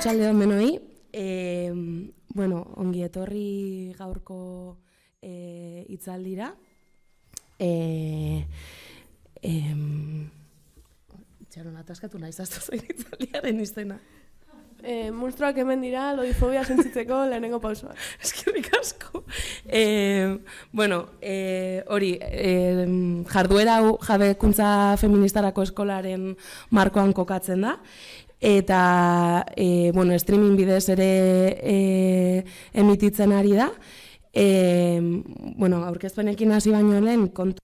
Arratsalde on denoi. Bueno, ongi etorri gaurko hitzaldira. Itxaron ataskatu naiz aztu zain hitzaldiaren izena. Monstruak hemen dira, lodifobia sentzitzeko lehenengo pausoa. Eskerrik asko. Bueno, hori, jarduera hau jabekuntza feministarako eskolaren markoan kokatzen da. Eta, bueno, streaming bidez ere emititzen ari da. Bueno, aurkezpenekin hasi baino lehen, kontu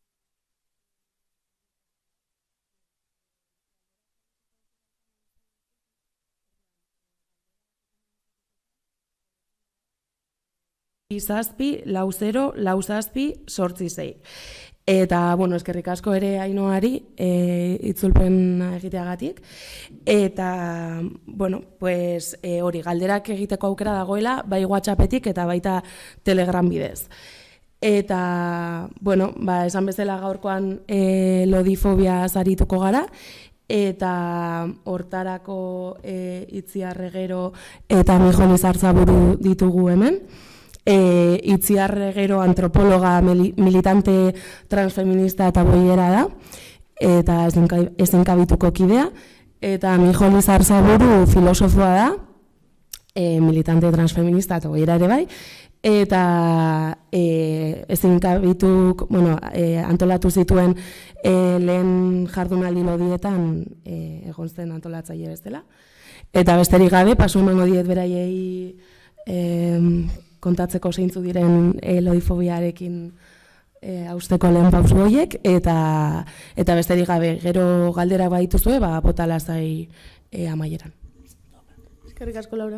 zazpi, lau 0, lau zazpi, 8-6. Eta, bueno, eskerrik asko ere Ainoari itzulpen egiteagatik. Eta, bueno, pues hori galderak egiteko aukera dagoela, bai WhatsAppetik eta baita Telegram bidez. Eta, bueno, esan bezala gaurkoan lodifobia zarituko gara, eta hortarako Itziar Regero eta Mijon Izarzaburu ditugu hemen. Itziar Regero antropologa militante transfeminista eta boiera da, eta ezenkabituko kidea, eta Mijon Izarzaburu filosofoa da, militante transfeminista eta boiera ere bai, eta ezenkabituk, bueno, antolatu zituen lehen jardunaldi lodietan egon zen antolatzaile bezala. Eta besterik gabe, pasu emango diet beraiei kontatzeko zeintzu diren lodifobiarekin hausteko lehen pausu horiek, eta besterik gabe, gero galdera badituzue, bota lasai amaieran. Eskerrik asko, Laura.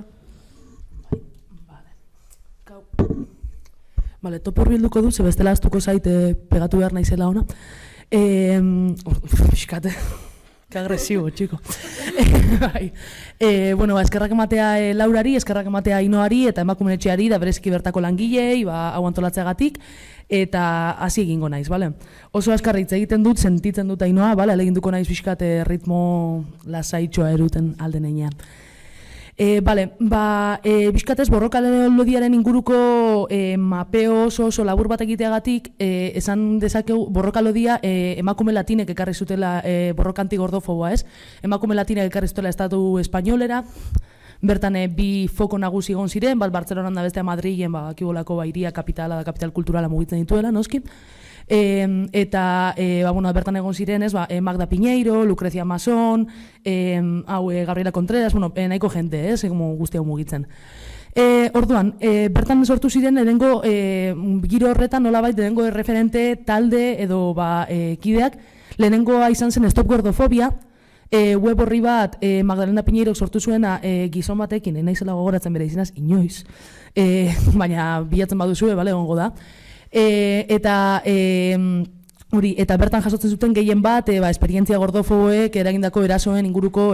Vale, topor bilduko du, bestela aztuko zaite pegatu behar naizela ona. Fiskate, que agresibo, txiko. Bueno, eskerrak ematea Laurari, eskerrak ematea Ainoari eta emakumenetxeari da bereziki bertako langilei, hau antolatzeagatik, eta hasi egingo naiz, bale? Oso askarritz egiten dut, sentitzen dut Ainoa, bale? Aleginduko naiz fiskate ritmo lasaitxoa eruten alden einean. Bale, bizkatez borroka lodiaren inguruko mapeo oso labur bat egiteagatik esan dezakegu borroka lodia emakume latinek ekarri zutela borroka antigordofoboa, ez? Emakume latinek ekarri zutela estatu espainolera, bertan bi foko nagusi egon ziren, bat Bartzelonan da bestea Madrilen, akibolako iria kapitala da kapital kulturala mugitzen dituela, noski? Eta bertan egon ziren, Magda Piñeiro, Lucrecia Mason, Gabriela Contreras, nahiko jente, guzti hau mugitzen. Orduan, bertan sortu ziren lehenengo giro horretan nolabait lehenengo referente talde edo kideak, lehenengoa izan zen Stop Gordofobia, web horri bat Magdalena Piñeiro sortu zuena gizon batekin, naizela gogoratzen bere izenaz, inoiz, baina bilatzen baduzue, egongo da. Eta bertan jasotzen zuten gehien bat esperientzia gordofoboek eragindako erasoen inguruko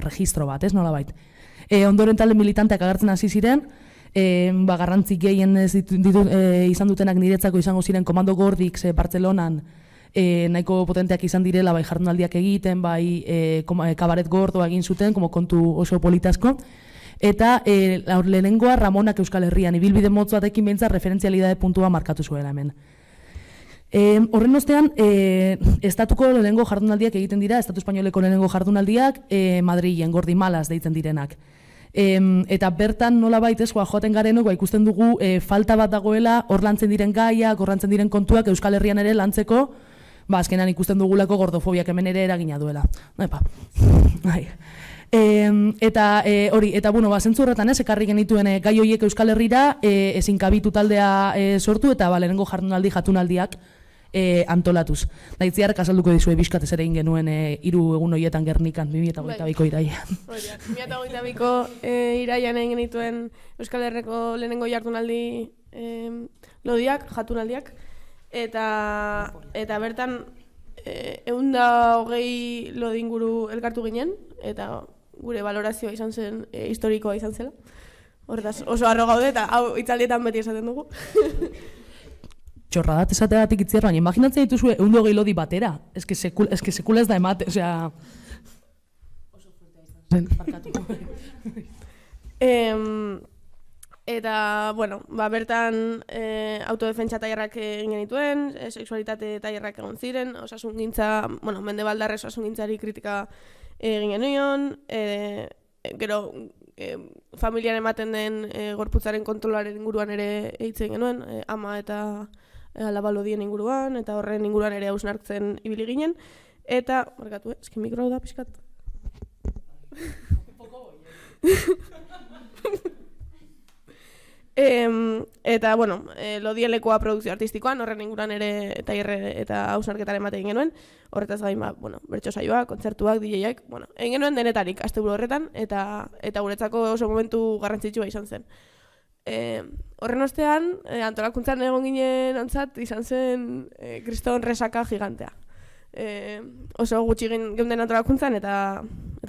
registro bat, ez nolabait. Ondoren talde militanteak agertzen hasi ziren, garrantzik gehien izan dutenak niretzako izango ziren Komando Gordik Bartzelonan nahiko potenteak izan direla jardunaldiak egiten, kabaret gordoa egin zuten, kontu oso politasko. Eta lehenengoa Ramonak Euskal Herrian, ibilbide motz batekin behintzat referentzialidade puntua markatu zuela hemen. Horren ostean, estatuko lehenengo jardunaldiak egiten dira, estatu espainoleko lehenengo jardunaldiak Madrilen, Gordi Malas deitzen direnak. Eta bertan nolabait joaten garenok ikusten dugu falta bat dagoela hor lantzen diren gaiak, hor lantzen diren kontuak Euskal Herrian ere lantzeko, azkenan ikusten dugulako gordofobiak hemen ere eragina duela. Eta zentzu horretan ekarri genituen gai horiek Euskal Herrira ezinkabitu taldea sortu eta lehenengo jatunaldiak antolatuz. Itziar azalduko dizue bizkatez ere genuen 3 egun horietan Gernikan 2022ko irailean. 2022ko irailean egin genituen Euskal Herriko lehenengo jardunaldi lodiak, jatunaldiak, eta bertan 120 lodi inguru elkartu ginen, eta gure valorazioa izan zen, historikoa izan zela. Horretaz, oso harro gaude eta hau hitzaldietan beti esaten dugu. Txorradat esateagatik Itziar, baina imaginatzen dituzue 120 lodi batera. Sekula ez da emate, osea... Eta, bueno, bertan autodefentsa tailerrak egin genituen, sexualitate tailerrak egon ziren, osasungintza, bueno, mendebaldarrez osasungintzari kritika egin genuen, gero familian ematen den gorputzaren kontrolaren inguruan ere eitzen genuen, ama eta alabalodien inguruan, eta horren inguruan ere hausnartzen ibili ginen, eta, markatu, eskin mikro hau da pixkat. Eta, bueno, Lodien lekoa produkzio artistikoan, horren inguruan ere tailerre eta hausnarketaren ematen genuen, horretaz gain, bueno, bertso saioak, kontzertuak, DJak, bueno, egin genuen denetarik asteburu horretan, eta guretzako oso momentu garrantzitsua izan zen. Horren ostean, antolakuntzan egon ginen ontzat, izan zen kriston resaka gigantea. Oso gutxi geunden antolakuntzan, eta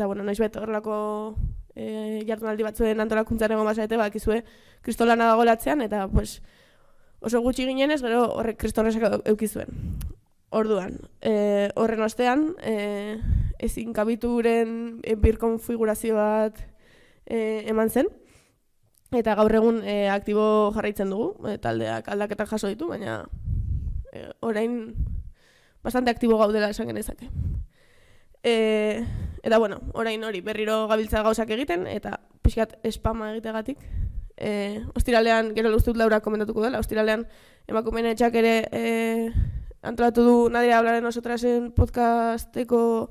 bueno, noizbet horrelako jardunaldi batzuen antolakuntzan egon basarete, bakizue kristolana dagoelatzean, eta pues, oso gutxi ginenez, gero horrek kriston resaka eukizuen. Orduan, horren ostean, ezin kabituren birkonfigurazio bat eman zen, eta gaur egun aktibo jarraitzen dugu, taldeak aldaketak jaso ditu, baina orain bastante aktibo gaudela esan genezake. Eta bueno, orain hori berriro gabiltza gauzak egiten, eta pixkat spama egitegatik. Ostiralean, gero ustut Laura komentatuko dela, ostiralean emakumeen etxak ere antolatu du Nadia Hablar de Nosotrasen podcasteko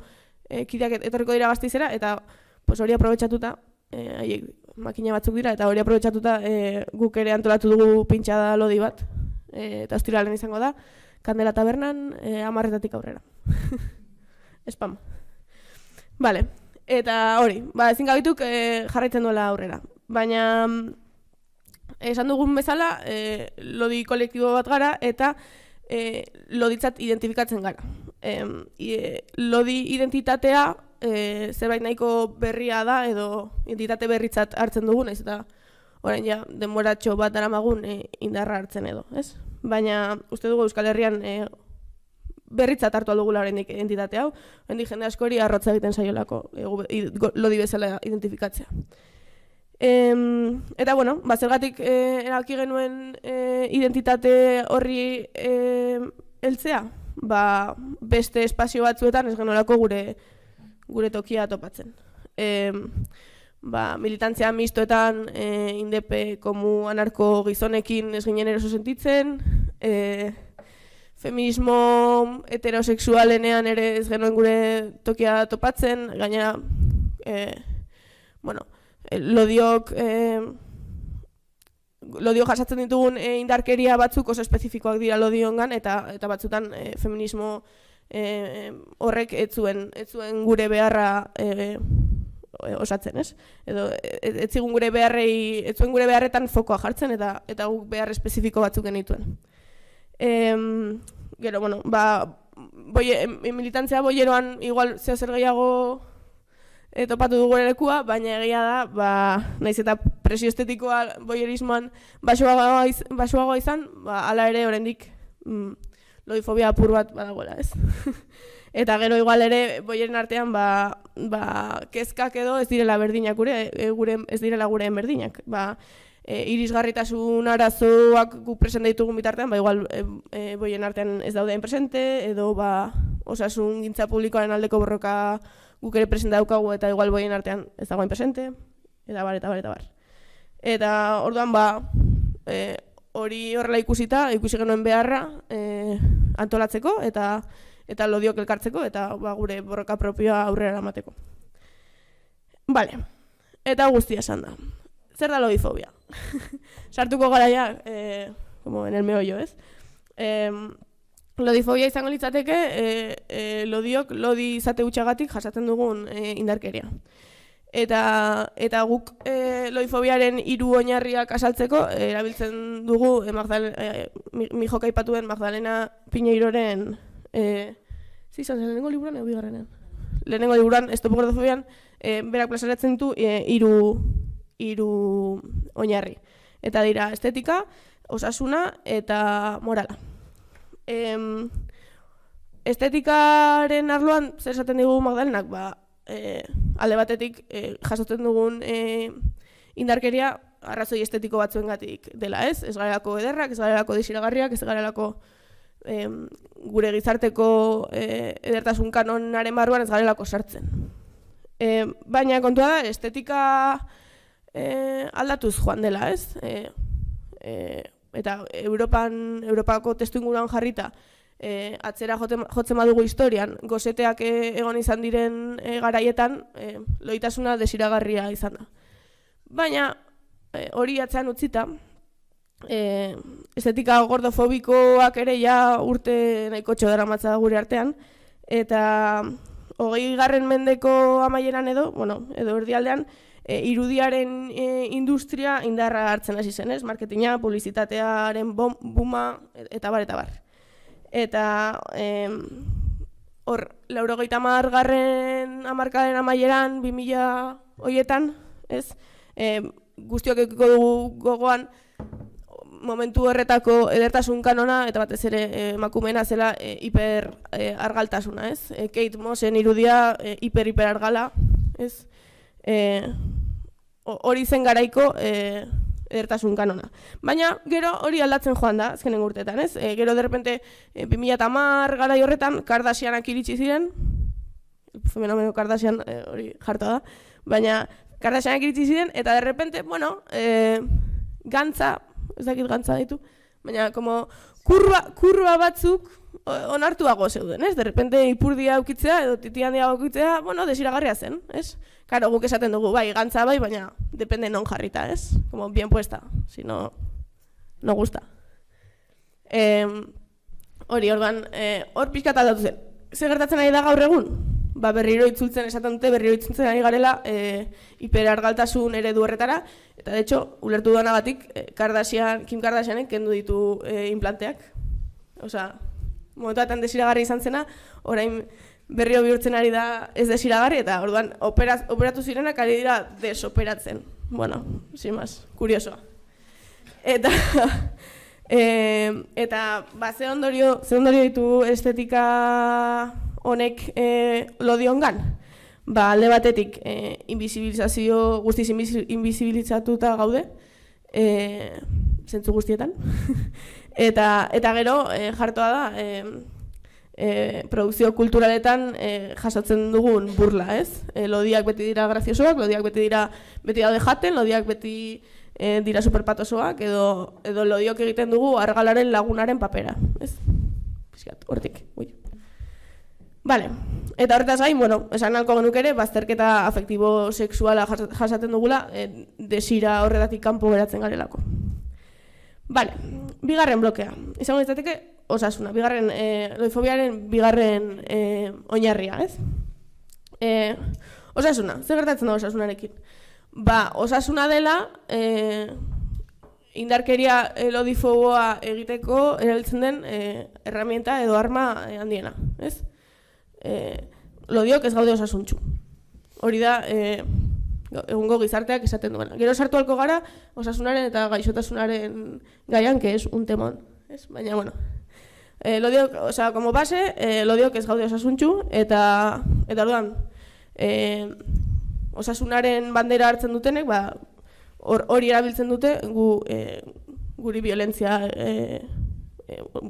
kideak etorriko dira Gasteizera, eta hori aprobetxatuta, haiek makina batzuk dira, eta hori aprobetxatuta guk ere antolatu dugu pintxada lodi bat, eta ostiralean izango da, Kandela Tabernan 10:00 aurrera. Spam. Vale, eta hori, ezin gabituk jarraitzen duela aurrera. Baina, esan dugun bezala, lodi kolektibo bat gara eta loditzat identifikatzen gara. Lodi identitatea zerbait nahiko berria da edo identitate berritzat hartzen dugu, naiz eta orain ja denboratxo bat daramagun indarra hartzen edo, ez? Baina uste dugu Euskal Herrian berritzat hartu aldugula oraindik identitate hau, oraindik jende askori arrotza egiten saiolako lodi bezala identifikatzea. Eta bueno, zergatik erabaki genuen identitate horri heltzea, beste espazio batzuetan ez genuelako gure tokia topatzen. Militantzia mistoetan indepe komu anarko gizonekin ez ginen eroso sentitzen, feminismo heterosexualenean ere ez genuen gure tokia topatzen, gainera lodiok jasatzen ditugun indarkeria batzuk oso espezifikoak dira lodiongan, eta batzutan feminismo horrek ez zuen gure beharra osatzen, ez? Edo ez zuen gure beharretan fokoa jartzen eta guk behar espezifiko batzuk genituen. Gero, bueno, militantzia boieroan igual zeo zer gehiago topatu dugu lekua, baina egia da, naiz eta presio estetikoa boierismoan basuagoa izan, hala ere oraindik lodifobia apur bat badagoela, ez? Eta gero igual ere boieren artean kezkak edo ez direla berdinak ez direla gureen berdinak. Irisgarritasun arazoak guk presente ditugun bitartean, igual boien artean ez daude presente, edo osasun gintza publikoaren aldeko borroka guk ere presente daukagu eta igual boien artean ez dagoen presente, eta bar. Eta orduan hori horrela ikusi genuen beharra antolatzeko eta lodiok elkartzeko eta gure borroka propioa aurrera eramateko. Vale, eta guztia esan da. Zer da lodifobia? Sartuko gara ja, como en el meollo, ez? Lodifobia izango litzateke lodi izate hutxagatik jasaten dugun indarkeria. Eta guk lodifobiaren 3 oinarriak asaltzeko erabiltzen dugu mi joka aipatuen Magdalena Pineiroren lehenengo liburuan edo bigarrenean? Lehenengo liburuan, estopogodofobian, berak plazaratzen ditu 3 oinarri. Eta dira estetika, osasuna eta morala. Estetikaren arloan zer esaten digu Magdalenak? alde batetik jasotzen dugun indarkeria arrazoi estetiko batzuengatik dela, ez? Ez garelako ederrak, ez garelako desiragarriak, ez garelako gure gizarteko edertasun kanonaren barruan ez garelako sartzen. Baina kontua da, estetika aldatuz joan dela, ez? Eta Europako testuinguruan jarrita atzera jotzen badugu historian, goseteak egon izan diren garaietan, loitasuna desiragarria izan da. Baina hori atzean utzita, estetika gordofobikoak ere ja urte nahikotxo daramatza gure artean, eta 20. mendeko amaieran edo erdialdean, irudiaren industria indarra hartzen hasi zen, ez? Marketinga, publizitatearen booma, eta bar, eta bar. Eta hor, 90. hamarkadaren amaieran, 2000 horietan, ez? Guztiok ekiko dugu gogoan momentu horretako edertasun kanona eta batez ere emakumeena zela hiper argaltasuna, ez? Kate Mossen irudia hiper argala, ez? Hori zen garaiko edertasun kanona. Baina gero hori aldatzen joan da azkenen urteetan, ez? Gero derrepente 2010 garai horretan Kardashianak iritsi ziren, fenomeno Kardashian hori jarta da, baina Kardashianak iritsi ziren eta derrepente, gantza, ez dakit gantza ditu, baina kurba batzuk onartuago zeuden, ez? Derrepente ipurdia aukitzea edo titi handia aukitzea, desiragarria zen, ez? Karo, guk esaten dugu, bai, gantza bai, baina depende non jarrita, ez? Como bien puesta, si no gusta. Hori, orduan, hor pixkat aldatu zen. Zer gertatzen ari da gaur egun? Berriro itzultzen, esaten dute, berriro itzultzen ari garela hiperargaltasun eredu horretara, eta de hecho, ulertu duanagatik, Kim Kardashianek kendu ditu implanteak. Osea, momentuatan desiragarri izan zena, orain berriro bihurtzen ari da ez desiragarri, eta orduan operatu zirenak ari dira desoperatzen. Bueno, sin más, kuriosoa. Eta ze ondorio ditu estetika honek lodiongan? Alde batetik guztiz invisibilizatuta gaude, zentzu guztietan. Eta gero jartoa da produkzio kulturaletan jasotzen dugun burla, ez? Lodiak beti dira graziosoak, lodiak beti daude jaten, lodiak beti dira superpatosoak, edo lodiok egiten dugu argalaren lagunaren papera, ez? Piskat, hortik, ui. Bale, eta horretaz gain, esan nahiko genuk ere, bazterketa afektibo-sexuala jasaten dugula, desira horretatik kanpo geratzen garelako. Bale, bigarren blokea. Izango izateke, osasuna, loifobiaren bigarren oinarria, ez? Osasuna, zer gertatzen da osasunarekin? Osasuna dela, indarkeria lodifoboa egiteko erabiltzen den herramienta edo arma handiena, ez? Lodiok ez gaude osasuntsu. Hori da egungo gizarteak esaten duena. Gero sartu halko gara osasunaren eta gaixotasunaren gaian, que es un temón, ez? Baina, lodiok, como base, lodiok ez gaude osasuntsu, eta orduan, osasunaren bandera hartzen dutenek, hori erabiltzen dute guri violentzia,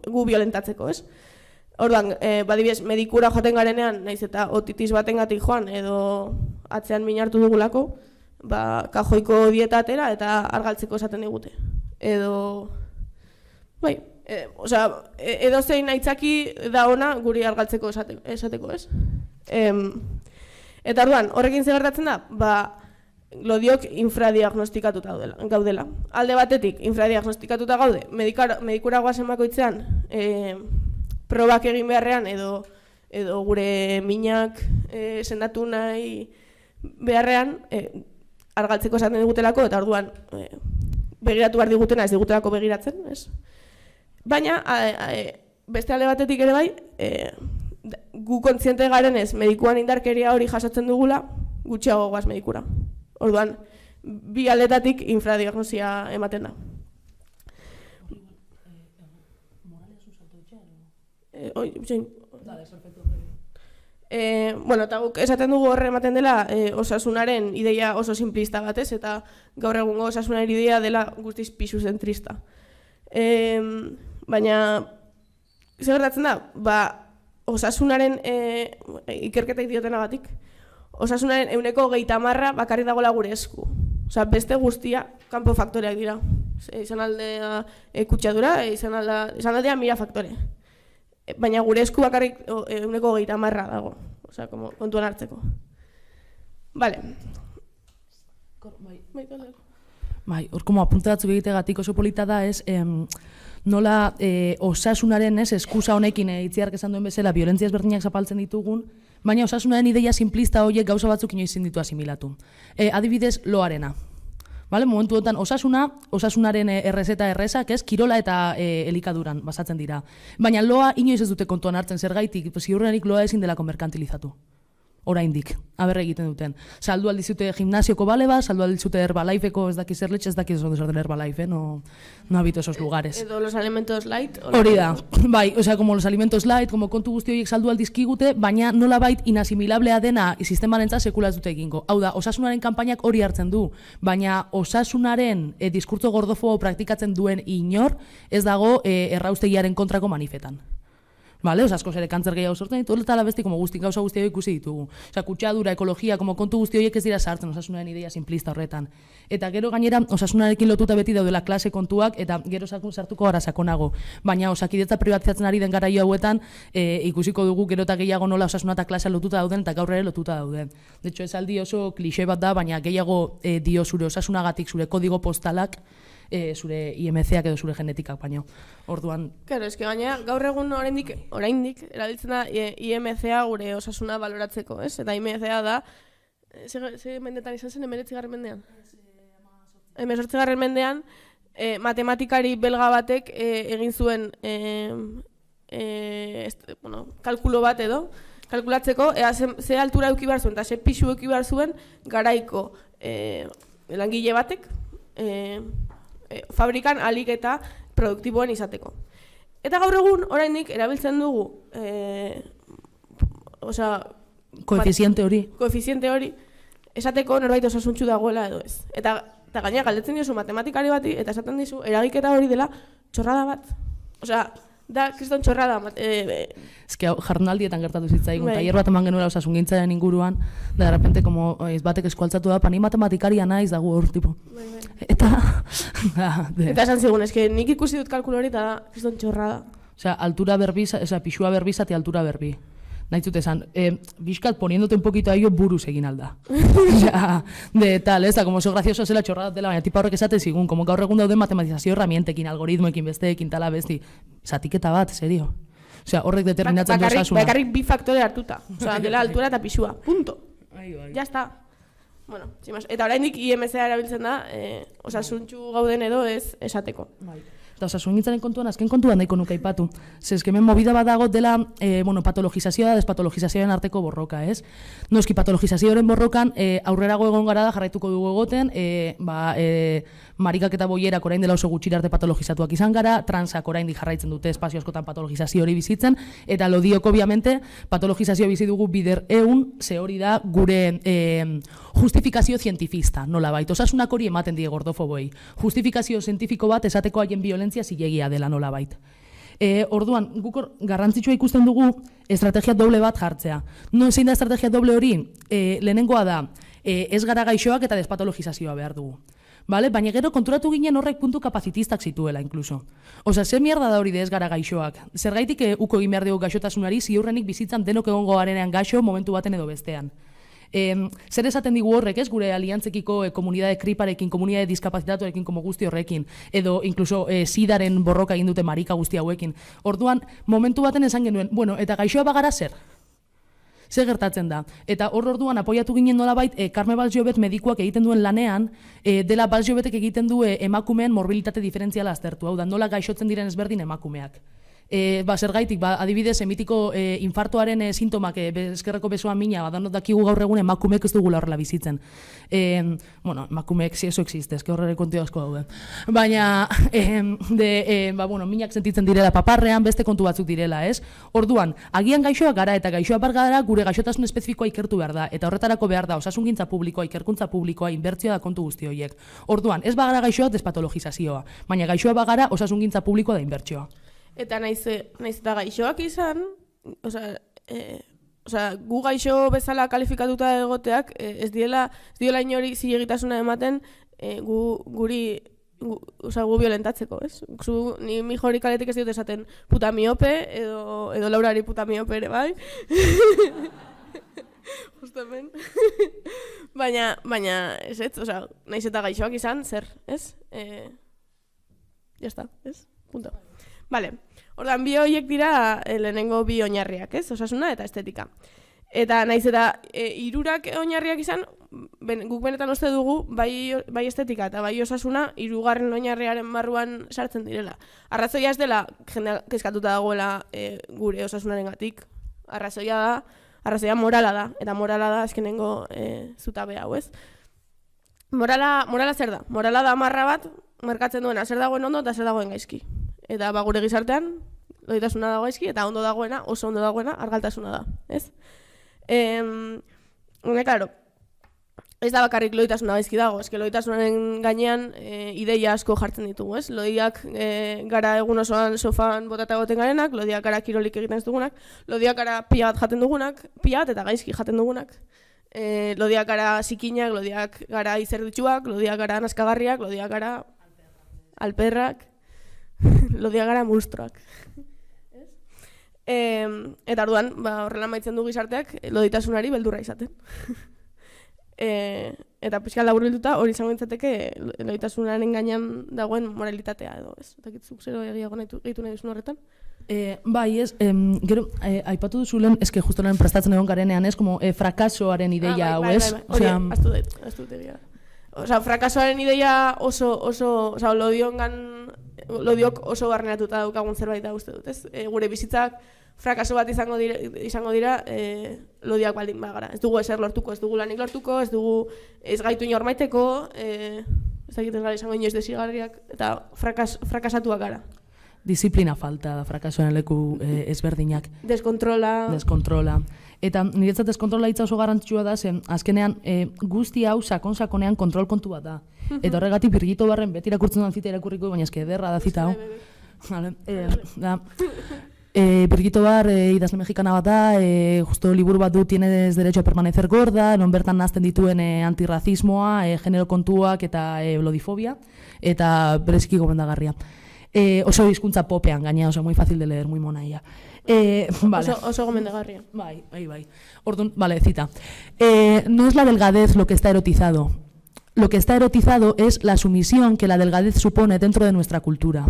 gu violentatzeko, ez? Orduan, badibidez, medikura joaten garenean, nahiz eta otitis batengatik joan edo atzean min hartu dugulako, kajoiko dieta atera eta argaltzeko esaten digute. Edo, edo zein aitzaki da ona guri argaltzeko esateko, ez? Eta orduan, horrekin zer gertatzen da, lodiok infradiagnostikatuta gaudela. Alde batetik, infradiagnostikatuta gaude, medikura goazen bakoitzean, probak egin beharrean edo gure minak sendatu nahi beharrean argaltzeko esaten digutelako, eta orduan begiratu behar digutena ez digutelako begiratzen, ez? Baina, beste alde batetik ere bai, gu kontziente garenez medikuan indarkeria hori jasotzen dugula, gutxiago goaz medikura. Orduan, bi aldetatik infradiagnosia ematen da. Eta guk esaten dugu horre ematen dela osasunaren ideia oso simplista batez, eta gaur egungo osasunaren ideia dela guztiz pisu-zentrista. Baina, zer gertatzen da? Osasunaren ikerketak diotenagatik, osasunaren 130% bakarrik dagoela gure esku. Osea, beste guztia kanpo faktoreak dira. Izan aldea kutsadura, izan aldea mira faktore. Baina gure esku bakarrik 130% dago. Osea, kontuan hartzeko. Vale. Bai, hor como apunte batzuk egitegatik oso polita da ez, nola osasunaren eskusa honekin Itziarrek esan duen bezala violentzia ezberdinak zapaltzen ditugun, baina osasunaren ideia simplista horiek gauza batzuk inoiz ezin ditu asimilatu. Adibidez, loarena. Vale, momentu honetan osasunaren errezeta errezak, kirola eta elikaduran basatzen dira. Baina loa inoiz ez dute kontuan hartzen zergaitik, ziurrenik loa ezin delako merkantilizatu. Oraindik, aber egiten duten. Saldu aldizute gimnasioko bale bat, saldu aldizute Herbalifeko ez dakiz erletxe, ez dakiz ondo zer den Herbalife, no habito esos lugares. Edo los alimentos light. Hori da, bai, osea, como los alimentos light, como kontu guzti horiek saldu aldizkigute, baina nolabait inasimilable dena sistemarentzat sekula ez dute egingo. Hau da, osasunaren kanpainak hori hartzen du, baina osasunaren diskurtso gordofobo praktikatzen duen inor ez dago erraustegiaren kontrako manifetan. Vale, askoz ere kantzer gehiago sortzen ditu, eta beste gauza guzti horiek ikusi ditugu. Osea, kutsadura, ekologia, kontu guzti horiek ez dira sartzen osasunaren ideia simplista horretan. Eta gero gainera osasunarekin lotuta beti daudela klase kontuak, eta gero sartuko gara sakonago. Baina osakidetza pribatizatzen ari den garaio hauetan, ikusiko dugu gero eta gehiago nola osasuna eta klasea lotuta dauden, eta gaur ere lotuta dauden. De hecho, esaldi oso klixe bat da, baina gehiago dio zure osasunagatik, zure kodigo postalak, zure IMC-ak edo zure genetikak baino. Orduan... Claro, eske gaina gaur egun oraindik erabiltzen da IMC-a gure osasuna baloratzeko, ez? Eta IMC-a da ze mendetan izan zen 19. mendean. 18. mendean matematikari belga batek egin zuen kalkulo bat edo kalkulatzeko ze altura eduki behar zuen eta ze pisu eduki behar zuen garaiko langile batek fabrikan alik eta produktiboen izateko. Eta gaur egun, oraindik erabiltzen dugu koefiziente hori esateko norbait osasuntsu dagoela edo ez. Eta gainera galdetzen diozu matematikari bati eta esaten dizu eragiketa hori dela txorrada bat. Osea, da kriston txorrada. Eske jardunaldietan gertatu zitzaigun, tailer bat eman genuela osasungintzaren inguruan, da de repente como batek eskualtzatu da, ni matematikaria naiz dago hor tipo. Eta esan zigun, eske nik ikusi dut kalkulo hori eta da kriston txorrada. Osea, altura berbi, osea, pixua berbi zati altura berbi. Nahitzut esan, bizkat poniéndote un poquito a ello buruz egin alda. Osea, de tal, ez da, como oso gracioso zela txorrada dela, baina tipa horrek esaten zigun, como gaur egun dauden matematizazio herramientekin, algoritmoekin, besteekin, tala, besti, zatiketa bat, serio. Osea, horrek determinatzen du osasuna. Bakarrik bi faktore hartuta. Osea, dela altura eta pisua. Punto. Ya está. Bueno, eta oraindik IMC erabiltzen da, osasuntxu gauden edo ez esateko. Eta osasungintzaren kontuan, azken kontuan nahiko nuke aipatu. Hemen movida bat dago dela patologizazioa da despatologizazioaren arteko borroka, ez? Noski patologizazioaren borrokan aurrerago egon gara da jarraituko dugu egoten, marikak eta boierak orain dela oso gutxira arte patologizatuak izan gara, transak oraindik jarraitzen dute espazio askotan patologizazio hori bizitzen, eta lodiok obviamente patologizazio bizi dugu bider ze hori da gure justifikazio zientifista, nola baita. Osasunak hori ematen die gordofoboei. Justifikazio zientifiko bat esateko haien violentzia zilegia dela nola baita. Orduan, guk garrantzitsua ikusten dugu estrategia doble bat jartzea. No, zein da estrategia doble hori? Lehenengoa da, ez gara gaixoak eta despatologizazioa behar dugu. Vale? Baina gero konturatu ginen horrek puntu kapazitistak zituela, inkluso. Osea, ze mierda da hori de ez gara gaixoak? Zergaitik uko egin behar dugu gaixotasunari, ziurrenik bizitzan denok egongo garenean gaixo momentu baten edo bestean. Zer esaten digu horrek, ez, gure aliantzekiko komunidade kriparekin, komunidade diskapazitatuarekin, como guzti horrekin, edo inkluso sidaren borroka egin dute marika guzti hauekin. Orduan, momentu baten esan genuen, bueno, eta gaixoa bagara zer? Zer gertatzen da? Eta hor orduan apoiatu ginen nolabait, Carme Valls-Jobet medikuak egiten duen lanean, dela Valls-Jobetek egiten du emakumeen morbilitate diferentziala aztertu, hau da, nola gaixotzen diren ezberdin emakumeak. Zergaitik, adibidez, emitiko infartuaren sintomak, eskerreko besoan mina, badanot dakigu gaur egun emakumeek ez dugula horrela bizitzen. Emakumeek, si eso existe, eske horrela kontu asko daude. Baina, minak sentitzen direla paparrean, beste kontu batzuk direla, ez? Orduan, agian gaixoak gara eta gaixoak gara gure gaixotasun espezifikoa ikertu behar da, eta horretarako behar da osasungintza publikoa, ikerkuntza publikoa, inbertsioa da kontu guzti horiek. Orduan, ez bagara gaixoak despatologizazioa, baina gaixoak bagara osasungintza publikoa da inbertsioa. Eta naiz eta gaixoak izan, gu gaixo bezala kalifikatuta egoteak, ez diola inori zilegitasuna ematen gu violentatzeko, ez? Ni jori kaletik ez dut esaten puta miope, edo Laurari puta miope ere, bai? Justamen. Baina, ez, naiz eta gaixoak izan, zer, ez? Jazta, ez? Punto. Vale, ordan bi horiek dira lehenengo bi oinarriak, ez? Osasuna eta estetika. Eta naiz eta hirurak oinarriak izan, guk benetan uste dugu bai estetika eta bai osasuna hirugarren oinarriaren barruan sartzen direla. Arrazoia ez dela jendea kezkatuta dagoela gure osasunarengatik. Arrazoia morala da, eta morala da azkenengo zutabe hau, ez? Morala zer da? Morala da amarra bat markatzen duena zer dagoen ondo eta zer dagoen gaizki. Eta gure gizartean, loditasuna dago gaizki, eta ondo dagoena, oso ondo dagoena, argaltasuna da, ez? Claro, ez da bakarrik loditasuna gaizki dago, eske loditasunaren gainean ideia asko jartzen ditugu, ez? Lodiak gara egun osoan sofan botata egoten garenak, lodiak gara kirolik egiten ez dugunak, lodiak gara pila bat jaten dugunak, pila bat eta gaizki jaten dugunak, lodiak gara zikinak, lodiak gara izerditsuak, lodiak gara naskagarriak, lodiak gara alperrak, lodiak gara monstruak. Eta orduan, horrela maitzen du gizarteak loditasunari beldurra izaten. Eta pixka laburbilduta hori izango nintzateke loditasunaren gainean dagoen moralitatea edo, ez? Eta kitzuk zero egiago gehitu nahi duzun horretan? Bai, ez, gero, aipatu duzu lehen, eske justo lehen prestatzen egon garenean, ez, como frakasoaren ideia, hau ez? Hori, astu dut egia. Osa, frakasoaren ideia lodiok oso barneratuta daukagun zerbait da uste dut, ez? Gure bizitzak frakaso bat izango dira lodiak baldin bagara. Ez dugu eser lortuko, ez dugu lanik lortuko, ez gaitu inor maiteko, ez dakit ez gara izango inoiz desigarriak, eta frakasatuak gara. Disiplina falta da frakasoaren leku ezberdinak. Deskontrola. Eta niretzat deskontrola hitza oso garrantzitsua da, zen azkenean guzti hau sakonean kontrol kontu bat da. Eta horregatik Birgito Barren beti irakurtzen duan zita irakurriko, baina eske ederra da zita hau. Birgito Bar idazle mexikana bat da, justo liburu bat du Tienes derecho a permanecer gorda, non bertan nazten dituen antirrazismoa, genero kontuak eta lodifobia, eta bereziki gomendagarria. Oso hizkuntza popean gaina, muy fácil de leer, muy mona ella. Vale. Oso gomendagarria. Bai. Orduan, vale, cita. No es la delgadez lo que está erotizado. Lo que está erotizado es la sumisión que la delgadez supone dentro de nuestra cultura.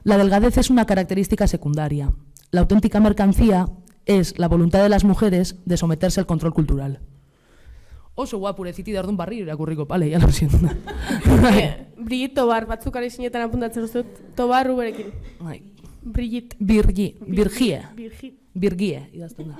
La delgadez es una característica secundaria. La auténtica mercancía es la voluntad de las mujeres de someterse al control cultural. Oso guapureciti da orduan barriro irakurriko, pale, ya lo siento. Brigitte Tobar, batzuk ari zinetan apuntatzen dut, Tobar ruberekin. Brigitte. Virgie, idazten da.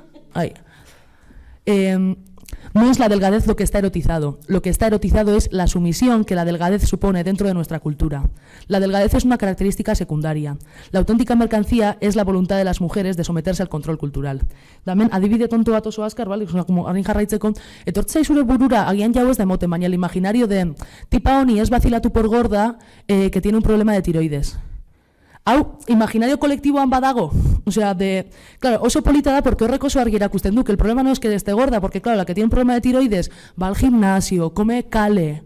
No es la delgadez lo que está erotizado. Lo que está erotizado es la sumisión que la delgadez supone dentro de nuestra cultura. La delgadez es una característica secundaria. La auténtica mercancía es la voluntad de las mujeres de someterse al control cultural. Damen, adibide tonto bat oso azkar, bale? Como harin jarraitzeko, etortzai zure burura, agian jau ez da emoten, baina el imaginario de tipa honi es vacilatu por gorda que tiene un problema de tiroides. Hau, imaginario kolektiboan badago. Osea, claro, oso polita da porque horrek oso argi erakusten du, que el problema no es que esté gorda, porque claro, la que tiene un problema de tiroides va al gimnasio, come kale,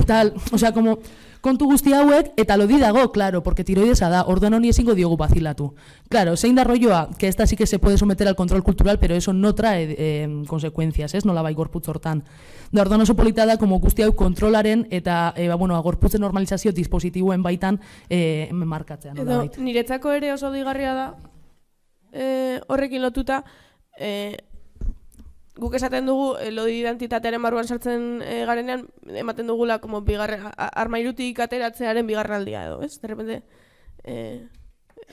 tal, osea, como kontu guzti hauek, eta lodi dago, claro, porque tiroidesa da, orduan honi ezingo diogu bazilatu. Claro, zein da rolloa, que esta sí que se puede someter al control cultural, pero eso no trae consecuencias, ez? Nola bai gorputz hortan. Da, orduan oso polita da, como guzti hau kontrolaren eta, gorputzen normalizazio dispositiboen baitan markatzean. Edo, niretzako ere oso digarria da, horrekin lotuta, guk esaten dugu, lodi identitatearen barruan sartzen garenean, ematen dugula armairutik ateratzearen bigarren aldia edo, ez? De repente,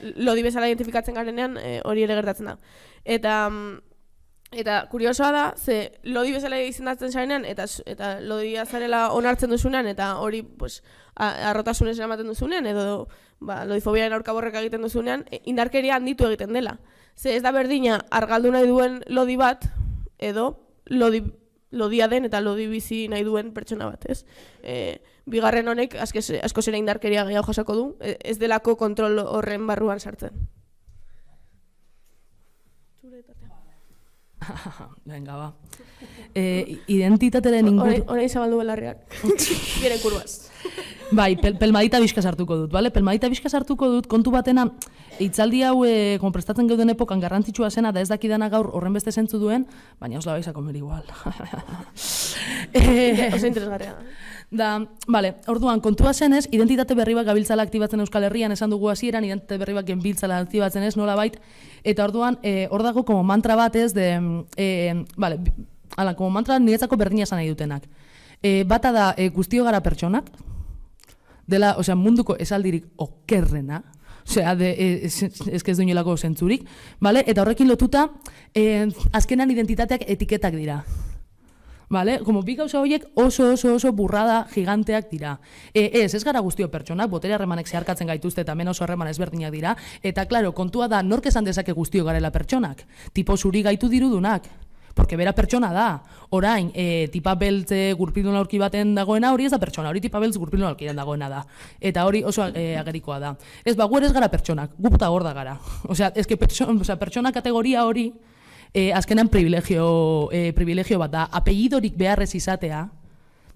lodi bezala identifikatzen garenean hori ere gertatzen da. Eta kuriosoa da, ze lodi bezala izendatzen zarenean, eta lodia zarela onartzen duzunean, eta hori pues, arrotasunez eramaten duzunean, edo lodifobiaren aurka borreka egiten duzunean, indarkeria handitu egiten dela. Ze ez da berdina argaldu nahi duen lodi bat, edo lodia den eta lodi bizi nahi duen pertsona bat, ez? Bigarren honek asko zera indarkeria gehiago jasoko du, ez delako kontrol horren barruan sartzen. Venga, ba. Identitateren inguru... Horein zabaldu belarriak. Biren kurbaz. Bai, pelmadita bizka sartuko dut, bale? Pelmadita bizka sartuko dut, kontu batena, hitzaldi hau, prestatzen geuden epokan garrantzitsua zena, da ez dakidana gaur horren beste zentzu duen, baina os la vais a comer igual. Oso interesgarria. Da, bale, orduan, kontua zenez, identitate berri bat gabiltzala aktibatzen Euskal Herrian, esan dugu hasieran, identitate berri bat genbiltzala aktibatzen ez, nola bait, eta orduan, hor dago como mantra bat ez, bale, como mantra niretzako berdina esan nahi dutenak. Bata da, guztio gara pertsonak, dela, osea, munduko esaldirik okerrena, osea, ez duinelako zentzurik, bale, eta horrekin lotuta, azkenan identitateak etiketak dira. Vale? Como bi gauza horiek oso burrada giganteak dira. Ez gara guztio pertsonak, botere harremanek zeharkatzen gaituzte eta hemen oso harreman ezberdinak dira, eta claro, kontua da, nork esan dezake guztio garela pertsonak? Tipo zuri gaitu dirudunak. Porque bera pertsona da. Orain, tipa beltze gurpildun aurki baten dagoena, hori ez da pertsona, hori tipa beltz gurpildun aurkiren dagoena da. Eta hori oso agerikoa da. Ez, gu ez gara pertsonak, gu puta gorda gara. Osea, pertsona kategoria hori, azkenan privilegio bat da. Apellidorik beharrez izatea,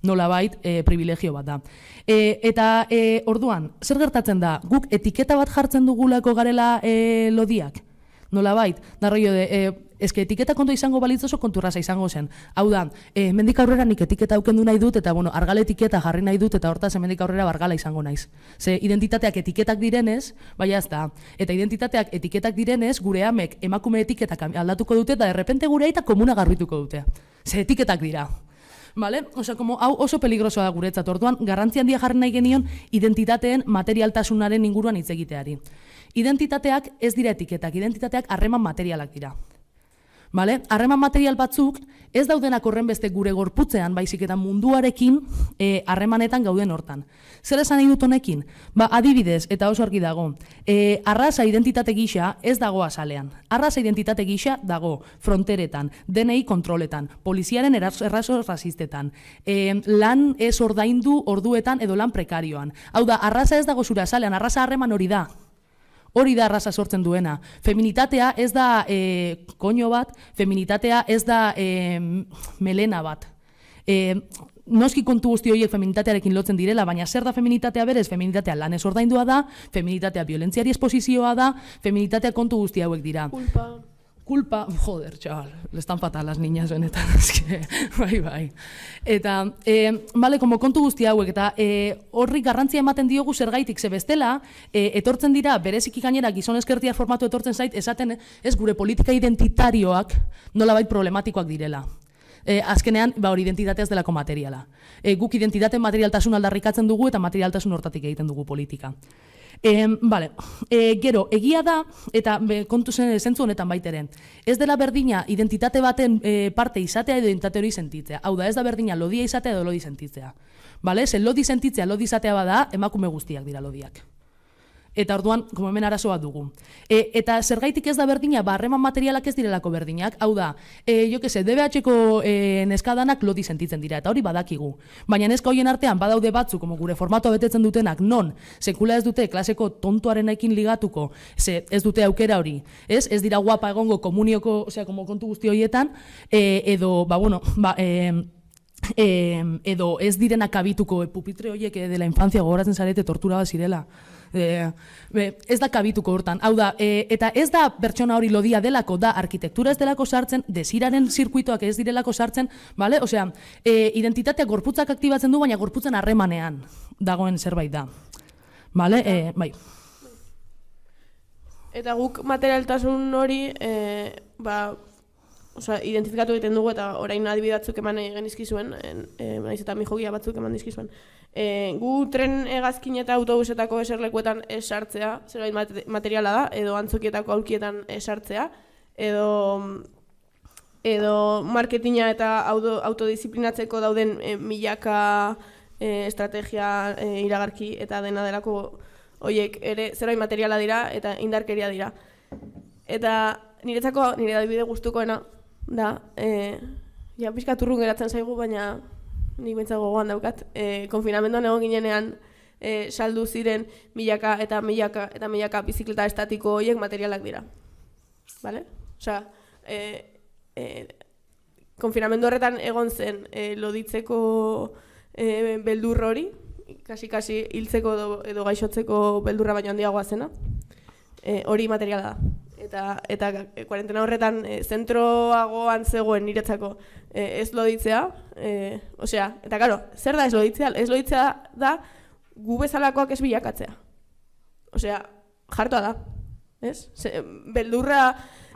nolabait privilegio bat da. Eta orduan, zer gertatzen da? Guk etiketa bat jartzen dugulako garela lodiak? Nolabait, narroio etiketa kontu izango balitz oso konturraza izango zen. Hau da, mendik aurrera nik etiketa aukendu nahi dut, eta argal etiketa jarri nahi dut, eta hortaz mendik aurrera bargala izango naiz. Ze identitateak etiketak direnez, baina ez da, eta identitateak etiketak direnez, gure amek emakume etiketak aldatuko dute, eta errepente gure aita komuna garbituko dute. Ze etiketak dira. Vale? Osea, hau oso peligrosoa da guretzat, orduan, garrantzi handia jarri nahi genion identitateen materialtasunaren inguruan hitz egiteari. Identitateak ez dira etiketak, identitateak harreman materialak dira. Vale? Harreman material batzuk ez daudenak horren beste gure gorputzean, baizik eta munduarekin harremanetan gauden hortan. Zer esan nahi dut honekin? Adibidez, eta oso argi dago, arraza identitate gisa ez dago azalean. Arraza identitate gisa dago fronteretan, DNI kontroletan, poliziaren erraso rasistetan, lan ez ordaindu orduetan edo lan prekarioan. Hau da, arraza ez dago zure azalean, arraza harreman hori da. Hori da arraza sortzen duena. Feminitatea ez da koño bat, feminitatea ez da melena bat. Noski kontu guzti horiek feminitatearekin lotzen direla, baina zer da feminitatea berez? Feminitatea lan ez ordaindua da, feminitatea violentziari esposizioa da, feminitatea kontu guzti hauek dira. Culpa, joder, chaval, le están fatal las niñas, benetan, eske, bai. Eta, como kontu guzti hauek, eta horri garrantzia ematen diogu zergaitik, ze bestela, etortzen dira, bereziki gainera gizon eskertiar formatu etortzen zait, esaten ez gure politika identitarioak nolabait problematikoak direla. Azkenean, hori identitatea ez delako materiala. Guk identitate materialtasun aldarrikatzen dugu eta materialtasun hortatik egiten dugu politika. Gero, egia da, eta kontu zentzu honetan baiteren, ez dela berdina identitate baten parte izatea edo identitate hori sentitzea. Hau da, ez da berdina lodia izatea edo lodi sentitzea. Zer lodi sentitzea, lodi izatea bada, emakume guztiak dira lodiak. Eta orduan, como hemen arazo bat dugu. Eta zergaitik ez da berdina, harreman materialak ez direlako berdinak, hau da, DBH-ko neskadanak lodi sentitzen dira, eta hori badakigu. Baina neska horien artean badaude batzu, como gure formatoa betetzen dutenak, non, sekula ez dute klaseko tontuarenekin ligatuko, ez dute aukera hori, ez dira guapa egongo komunioko, osea, kontu guzti horietan, edo ez direnak abituko pupitre horiek de la infancia gogoratzen zarete tortura bat zirela. Ez da kabituko hortan. Hau da, eta ez da pertsona hori lodia delako, da arkitektura ez delako sartzen, desiraren zirkuitoak ez direlako sartzen, bale? Osea, identitatea gorputzak aktibatzen du, baina gorputzen harremanean dagoen zerbait da. Bale? Bai. Eta guk materialtasun hori, identifikatu egiten dugu eta orain adibide batzuk eman genizkizuen, naiz eta mijogia batzuk eman dizkizuen. Gu tren hegazkin eta autobusetako eserlekuetan sartzea, zerbait materiala da, edo antzokietako aulkietan sartzea, edo marketinga eta autodisiplinatzeko dauden milaka estrategia iragarki eta dena delako horiek ere zerbait materiala dira eta indarkeria dira. Eta niretzako nire adibide gustukoena da, pixkat urrun geratzen zaigu, baina nik bentsat gogoan daukat, konfinamenduan egon ginenean saldu ziren milaka eta milaka bizikleta estatiko horiek materialak dira. Vale? Osea, konfinamendu horretan egon zen loditzeko beldur hori, kasi hiltzeko edo gaixotzeko beldurra baino handiagoa zena, hori materiala da. Eta kuarentena horretan zentroagoan zegoen niretzako ez loditzea, eta karo, zer da ez loditzea? Ez loditzea da gu bezalakoak ez bilakatzea. Osea, jartoa da, ez? Beldurra,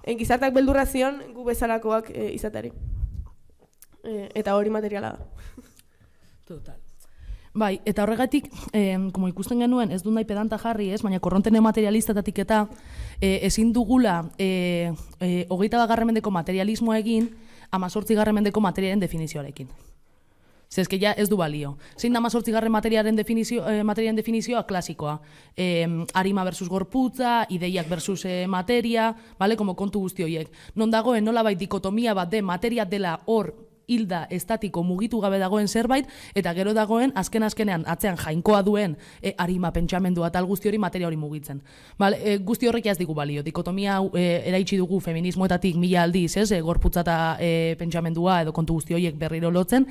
gizarteak beldurra zion gu bezalakoak izateari. Eta hori materiala da. Total. Bai, eta horregatik, como ikusten genuen, ez du nahi pedanta jarri, ez? Baina korrontene materialistatatik eta ezin dugula 21. mendeko materialismoa egin 18. mendeko materiaren definizioarekin. Zezke ja ez du balio. Zein da 18. materiaren definizioa klasikoa. Arima versus gorputza, ideiak versus materia, vale? Como kontu guzti horiek. Non dagoen nolabait dikotomia bat de materia dela hor hilda estatiko mugitu gabe dagoen zerbait, eta gero dagoen azkenean atzean jainkoa duen arima pentsamendua tal guzti hori materia hori mugitzen. Vale, guzti horrek ez digu balio. Dikotomia eraitsi dugu feminismoetatik 1000 aldiz, ez? Gorputza eta pentsamendua edo kontu guzti horiek berriro lotzen.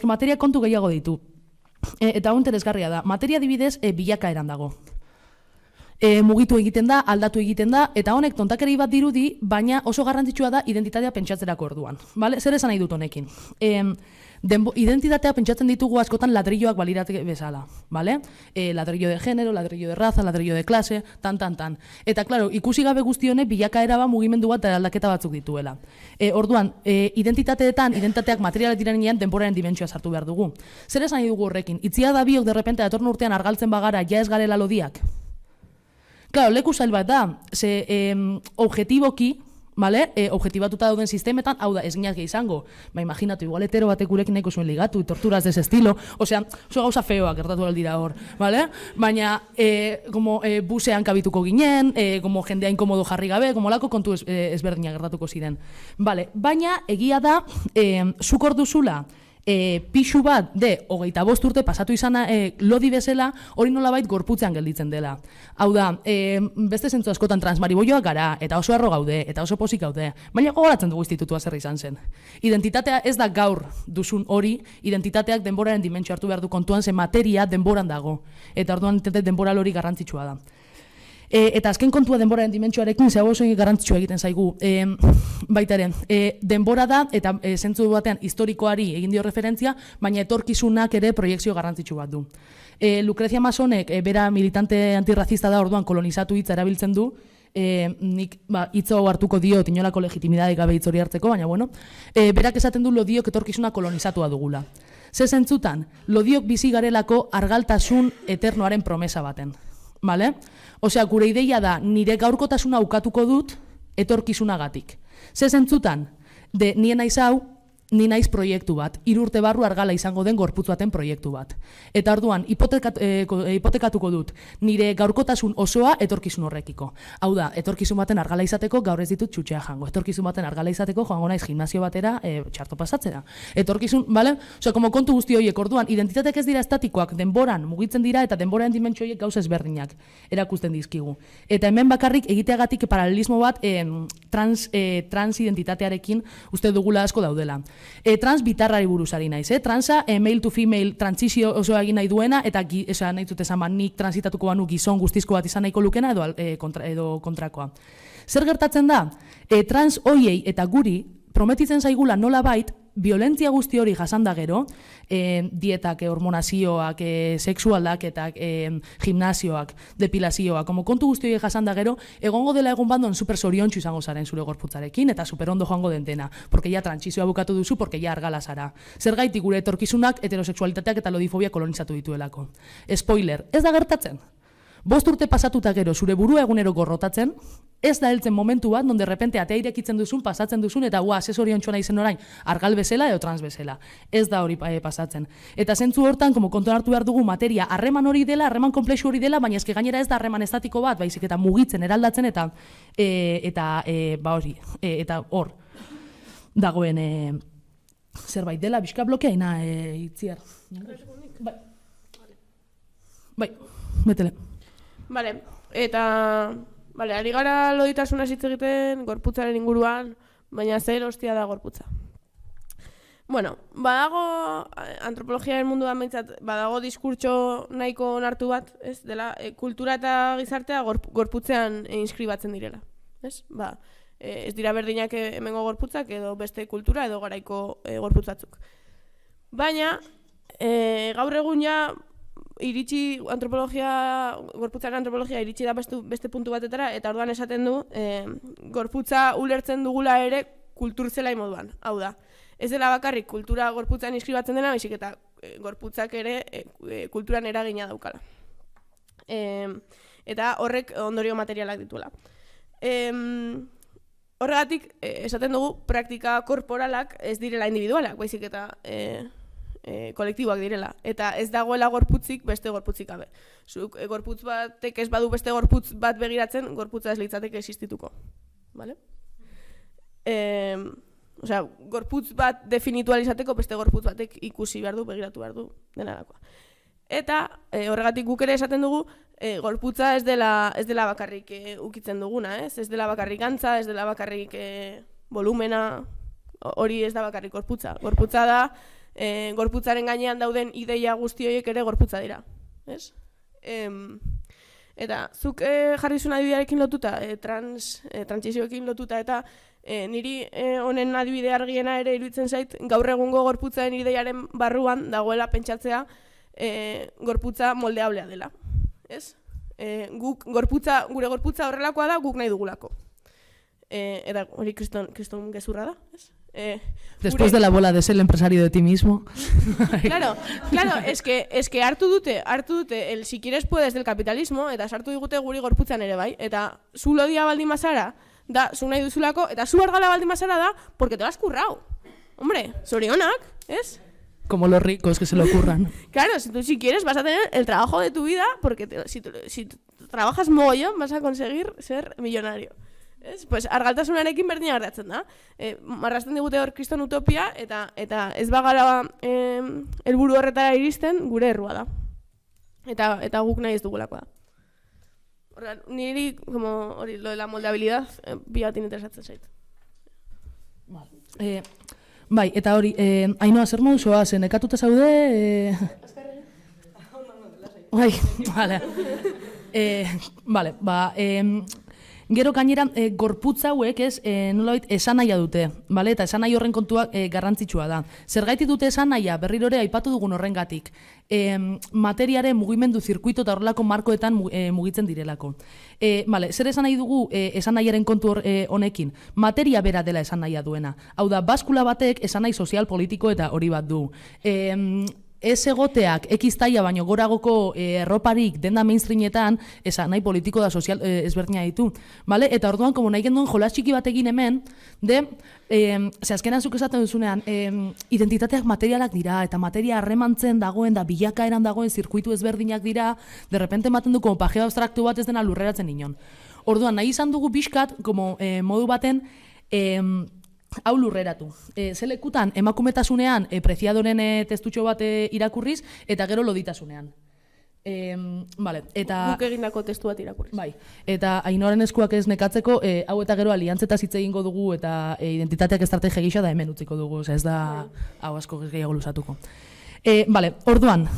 Materia kontu gehiago ditu. Eta hau interesgarria da. Materia adibidez bilakaeran dago. Mugitu egiten da, aldatu egiten da, eta honek tontakeri bat dirudi, baina oso garrantzitsua da identitatea pentsatzerako orduan. Vale? Zer esan nahi dut honekin? Identitatea pentsatzen ditugu askotan ladrilloak baliratek bezala. Vale? Ladrillo de género, ladrillo de raza, ladrillo de clase, tan. Eta, klaro, ikusi gabe guzti honek bilakaera ba mugimendu bat aldaketa batzuk dituela. Orduan, identitateak materialak direnean denboraren dimentsioa sartu behar dugu. Zer esan nahi dugu horrekin? Itzia da biok derrepente datorren urtean argaltzen bagara, ja ez garela lodiak? Claro, leku zail bat da, objetiboki, vale? Objetibatuta dauden sistemetan, hau da, ez ginazke izango. Imaginatu, igual hetero batek gurekin nahiko zuen ligatu, torturas de ese estilo, osea, oso gauza feoak gertatu aldira hor, vale? Baina, busean kabituko ginen, jendea inkomodo jarri gabe, lako kontu ezberdina gertatuko ziren. Vale, baina, egia da, zuk hor duzula, pixu bat de 25 urte pasatu izana lodi bezala hori nolabait gorputzean gelditzen dela. Hau da, beste zentzu askotan transmariboioak gara, eta oso arro gaude, eta oso pozik gaude, baina gogoratzen dugu institutua zer izan zen. Identitatea ez da gaur duzun hori, identitateak denboraren dimentsio hartu behar du kontuan, ze materia denboran dago, eta orduan denbora hori garrantzitsua da. Eta azken kontua denboraren dimentsioarekin zehau oso garrantzitsua egiten zaigu. Baita ere, denbora da, eta zentzu batean historikoari egin dio referentzia, baina etorkizunak ere proiekzio garrantzitsu bat du. Lucrecia Masonek, bera militante antirrazista da, orduan kolonizatu hitza erabiltzen du, nik hitz hau hartuko dio inolako legitimidade gabe hitz hori hartzeko, baina bueno, berak esaten du lodiok etorkizuna kolonizatua dugula. Ze zentzutan, lodiok bizi garelako argaltasun eternoaren promesa baten. Vale? Osea, gure ideia da, nire gaurkotasuna ukatuko dut etorkizunagatik. Ze zentzutan, ni naiz hau, ni naiz proiektu bat, 3 urte barru argala izango den gorputz baten proiektu bat. Eta orduan, hipotekatuko dut, nire gaurkotasun osoa etorkizun horrekiko. Hau da, etorkizun baten argala izateko gaur ez ditut txutxea jango. Etorkizun baten argala izateko joango naiz gimnasio batera txarto pasatzera. Etorkizun, bale? Osea, kontu guzti horiek orduan, identitateak ez dira estatikoak, denboran mugitzen dira eta denboraren dimentsio horiek gauza ezberdinak erakusten dizkigu. Eta hemen bakarrik egiteagatik paralelismo bat transidentitatearekin uste dugula asko daudela. Trans bitarrari buruz ari naiz, transa male to female transizio oso egin nahi duena, eta esan nahi dut esan nik transitatuko banu gizon guztizko bat izan nahiko lukena edo kontrakoa. Zer gertatzen da? Trans hoiei eta guri prometitzen zaigula nolabait violentzia guzti hori jasanda gero, dietak, hormonazioak, sexualdaketak, gimnasioak, depilazioak, kontu guzti hori jasanda gero, egongo dela egun bandon super zoriontsu izango zaren zure gorputzarekin, eta super ondo joango dentena, porque ya transizioa bukatu duzu, porque ya argala zara. Zergaitik gure etorkizunak heterosexualitateak eta lodifobia kolonizatu dituelako. Spoiler, ez da gertatzen. 5 urte pasatuta gero zure burua egunero gorrotatzen, ez da heltzen momentu bat, non de repente atea irekitzen duzun, pasatzen duzun, eta asesorion izen orain, argal bezala edo trans bezala. Ez da hori pasatzen. Eta zentzu hortan, kontuan hartu behar dugu materia, harreman hori dela, harreman komplexu hori dela, baina eske gainera ez da harreman estatiko bat, baizik eta mugitzen, eraldatzen, eta hor dagoen zerbait dela, bizka blokeaina itziar. Bai, betele. Vale, eta ari gara loditasuna hitz egiten gorputzaren inguruan, baina zer hostia da gorputza. Bueno, badago antropologiaren munduan behintzat, badago diskurtso nahiko onartu bat, ez dela, kultura eta gizartea gorputzean inskribatzen direla, ez? Ez dira berdinak hemengo gorputzak edo beste kultura edo garaiko gorputzatzuk. Baina, gaur egun ja, gorputzaren antropologia iritsi da beste puntu batetara, eta orduan esaten du, gorputza ulertzen dugula ere kulturzelai moduan. Hau da, ez dela bakarrik kultura gorputzan inskribatzen dena, baizik eta gorputzak ere kulturan eragina daukala. Eta horrek ondorio materialak dituela. Horregatik, esaten dugu, praktika korporalak ez direla individualak, baizik eta kolektiboak direla, eta ez dagoela gorputzik beste gorputzik gabe. Zuk gorputz batek ez badu beste gorputz bat begiratzen, gorputza ez litzateke existituko. Vale? Osea, gorputz bat definitualizateko beste gorputz batek ikusi behar du, begiratu behar du, denarakoa. Eta horregatik guk ere esaten dugu, gorputza ez dela bakarrik ukitzen duguna, ez dela bakarrik antza, ez dela bakarrik volumena, hori ez da bakarrik gorputza. Gorputza da, gorputzaren gainean dauden ideia guzti horiek ere gorputza dira, ez? Eta zuk jarrizun adibidearekin lotuta, transizioekin lotuta, eta niri honen adibide argiena ere iruditzen zait, gaur egungo gorputzaren ideiaren barruan dagoela pentsatzea gorputza moldeablea dela, ez? Gure gorputza horrelakoa da, guk nahi dugulako. Eta hori kriston gezurra da, ez? Después de la bola de ser el empresario de ti mismo. Claro, es que hartu dute el si quieres puedes del capitalismo, eta sartu digute guri gorputzan ere bai, eta zu lodia baldin bazara, da, zu nahi duzulako, eta zu argala baldin bazara da, porque te lo has currado. Hombre, zorionak, ¿es? Como los ricos que se lo curran. Claro, si tú si quieres vas a tener el trabajo de tu vida, porque si trabajas mogollón vas a conseguir ser millonario. Pues argaltasunarekin berdina gertatzen da. Marrazten digute hor kriston utopia, eta ez bagara helburu horretara iristen, gure errua da. Eta guk nahi ez dugulakoa da. Horrean, niri, hori, lo de la moldabilidad, biatin interesatzen zait. Bai, eta hori, Ainhoa, zer modu zoa, nekatuta zaude? Bai, bale. Gero gainera, gorputz hauek ez, nolabait, esanahia dute, bale? Eta esanahi horren kontua garrantzitsua da. Zergaitik dute esanahia, berriro ere aipatu dugun horrengatik. Materiaren mugimendu zirkuito eta horrelako markoetan mugitzen direlako. Zer esan nahi dugu esanahiaren kontu honekin? Materia bera dela esanahia duena. Hau da, baskula batek esanahi sozial, politiko eta hori bat du. Ez egoteak ekiztaia baino goragoko erroparik denda mainstreametan esan nahi politiko da sozial ezberdina ditu. Eta orduan, komo nahi genduen jolas txiki bat egin hemen, azkenan zuk esaten duzunean, identitateak materialak dira, eta materia harremantzen dagoen, da bilakaeran dagoen zirkuitu ezberdinak dira, de repente ematen du, pajeo abstraktu bat ez dena lurreratzen inon. Orduan, nahi izan dugu pixkat, modu baten, hau lurreratu. Zelekutan emakumetasunean preziadoren testutxo bat irakurriz, eta gero loditasunean. Guk egindako testu bat irakurriz. Bai, eta Ainhoaren eskuak ez nekatzeko, hau eta gero aliantzetaz hitz egingo dugu, eta identitateak estrategia gisa da hemen utziko dugu, ez da hau asko gehiago luzatuko. Orduan,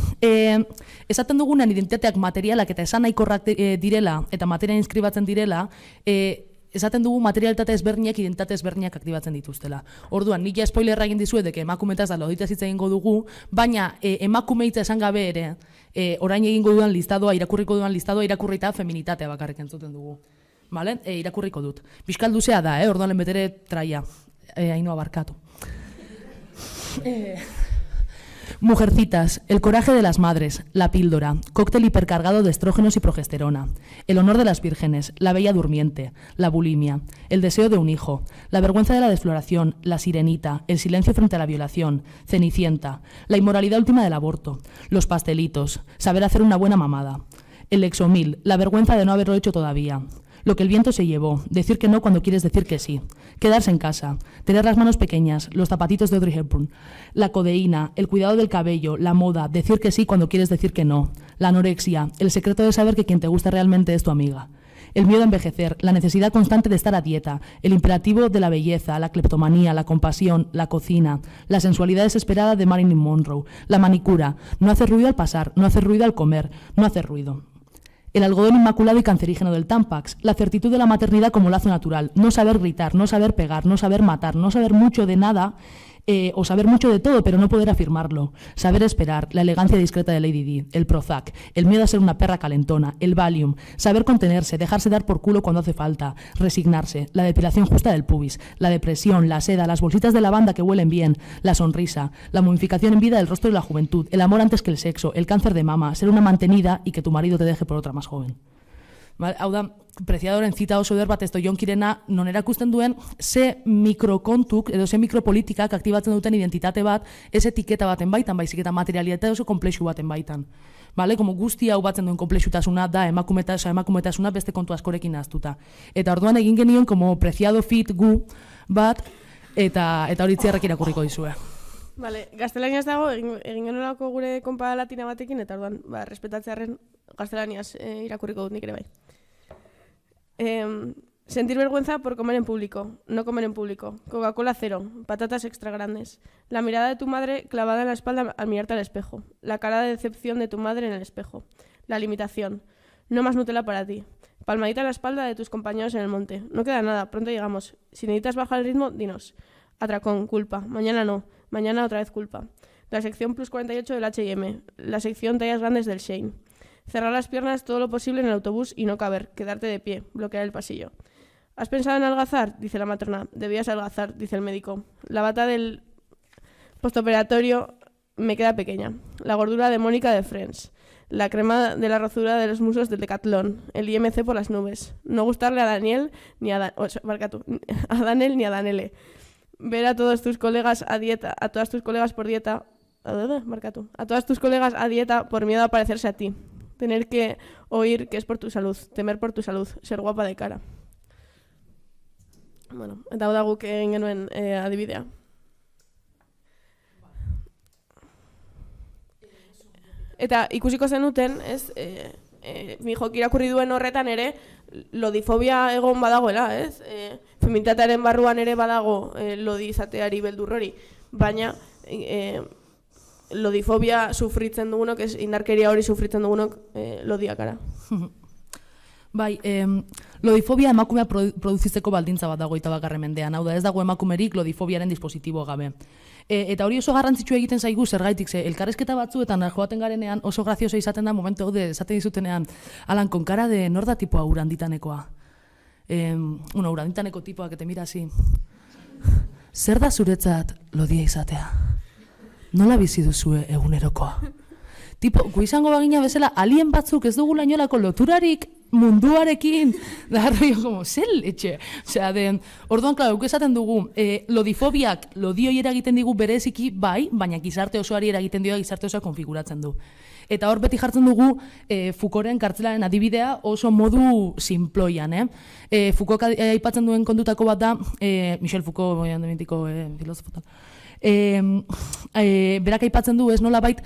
esaten dugunean identitateak materialak eta esan nahikorrak direla, eta materian inskribatzen direla, esaten dugu materialitate ezberdinak, identitate ezberdinak aktibatzen dituztela. Orduan, nik ja spoilerra egin dizuet, deke emakumetaz da loditaz hitz egingo dugu, baina emakumeitza esan gabe ere, orain egingo dudan listadoa, irakurriko dudan listadoa, irakurrita feminitatea bakarrik entzuten dugu. Vale? Irakurriko dut. Bizkal luzea da, orduan betere traia. Ainhoa barkatu. Mujercitas, el coraje de las madres, la píldora, cóctel hipercargado de estrógenos y progesterona, el honor de las vírgenes, la bella durmiente, la bulimia, el deseo de un hijo, la vergüenza de la desfloración, la sirenita, el silencio frente a la violación, Cenicienta, la inmoralidad última del aborto, los pastelitos, saber hacer una buena mamada, el exomil, la vergüenza de no haberlo hecho todavía, lo que el viento se llevó, decir que no cuando quieres decir que sí, quedarse en casa, tener las manos pequeñas, los zapatitos de Audrey Hepburn, la codeína, el cuidado del cabello, la moda, decir que sí cuando quieres decir que no, la anorexia, el secreto de saber que quien te gusta realmente es tu amiga, el miedo a envejecer, la necesidad constante de estar a dieta, el imperativo de la belleza, la cleptomanía, la compasión, la cocina, la sensualidad desesperada de Marilyn Monroe, la manicura, no hacer ruido al pasar, no hacer ruido al comer, no hacer ruido. El algodón inmaculado y cancerígeno del Tampax, la certitud de la maternidad como lazo natural, no saber gritar, no saber pegar, no saber matar, no saber mucho de nada o saber mucho de todo pero no poder afirmarlo, saber esperar, la elegancia discreta de Lady Di, el Prozac, el miedo a ser una perra calentona, el Valium, saber contenerse, dejarse dar por culo cuando hace falta, resignarse, la depilación justa del pubis, la depresión, la seda, las bolsitas de lavanda que huelen bien, la sonrisa, la momificación en vida del rostro de la juventud, el amor antes que el sexo, el cáncer de mama, ser una mantenida y que tu marido te deje por otra más joven. Hau da, preziadoren zita oso eder bat ez doionkirena non erakusten duen ze mikrokontuk edo ze mikropolitikak aktibatzen duten identitate bat ez etiketa baten baitan, baizik eta materialitate oso komplexu baten baitan. Vale? Como guzti hau batzen duen komplexutasuna da emakumetasuna beste kontu askorekin ahaztuta. Eta orduan egin genion como preziado fit gu bat eta hori itziarrek irakurriko dizue. Vale, gaztelaniaz dago, egin genolako gure konpa latina batekin, eta orduan, respetatzearen gaztelaniaz irakurriko dut nik ere bai. Sentir vergüenza por comer en público, no comer en público. Coca-Cola cero, patatas extra grandes. La mirada de tu madre clavada en la espalda al mirarte al espejo. La cara de decepción de tu madre en el espejo. La limitación. No más Nutella para ti. Palmadita en la espalda de tus compañeros en el monte. No queda nada, pronto llegamos. Si necesitas bajar el ritmo, dinos. Atracón, culpa. Mañana no. Mañana otra vez culpa. La sección plus 48 del H&M. La sección tallas grandes del Shein. Cerrar las piernas todo lo posible en el autobús y no caber. Quedarte de pie. Bloquear el pasillo. ¿Has pensado en adelgazar? Dice la matrona. Debías adelgazar, dice el médico. La bata del postoperatorio me queda pequeña. La gordura de Mónica de Friends. La crema de la rozura de los musos del Decathlon. El IMC por las nubes. No gustarle a Daniel ni a Daniel ni a Danele. Ver a todos tus colegas a dieta, a todas tus colegas por dieta, a todas tus colegas a dieta por miedo a parecerse a ti. Tener que oír que es por tu salud, temer por tu salud, ser guapa de cara. Bueno, eta hau da guk egin genuen adibidea. Eta ikusiko zenuten, ez, Mijok irakurri duen horretan ere, lodifobia egon badagoela, ez? Feminitatearen barruan ere badago lodi izateari beldur hori, baina lodifobia sufritzen dugunok, indarkeria hori sufritzen dugunok lodiakara. Bai, lodifobia emakumea produzitzeko baldintza bat dago 21. mendean, hau da, ez dago emakumerik lodifobiaren dispositibo gabe. Eta hori oso garrantzitsua egiten zaigu zergaitik, elkarrezketa batzuetan joaten garenean oso grazioso izaten da momentu hau esaten dizutenean, Alan, con cara de nor da tipoa uranditanekoa. Uranditaneko tipoa, que te mira así. Zer da zuretzat lodia izatea? Nola bizi duzue egunerokoa? Tipo, gu izango bagina bezala, alien batzuk ez dugu lainolako loturarik munduarekin, da rollo como, zel etxe. Osea, orduan, klaro, guk esaten dugu, lodifobiak lodioi eragiten digu bereziki bai, baina gizarte osoari eragiten dio gizarte osoa konfiguratzen du. Eta hor beti jartzen dugu Foucaulten kartzelaren adibidea oso modu sinploian. Foucault aipatzen duen kontutako bat da, Michel Foucault, mitiko filosofotan, berak aipatzen du, ez nolabait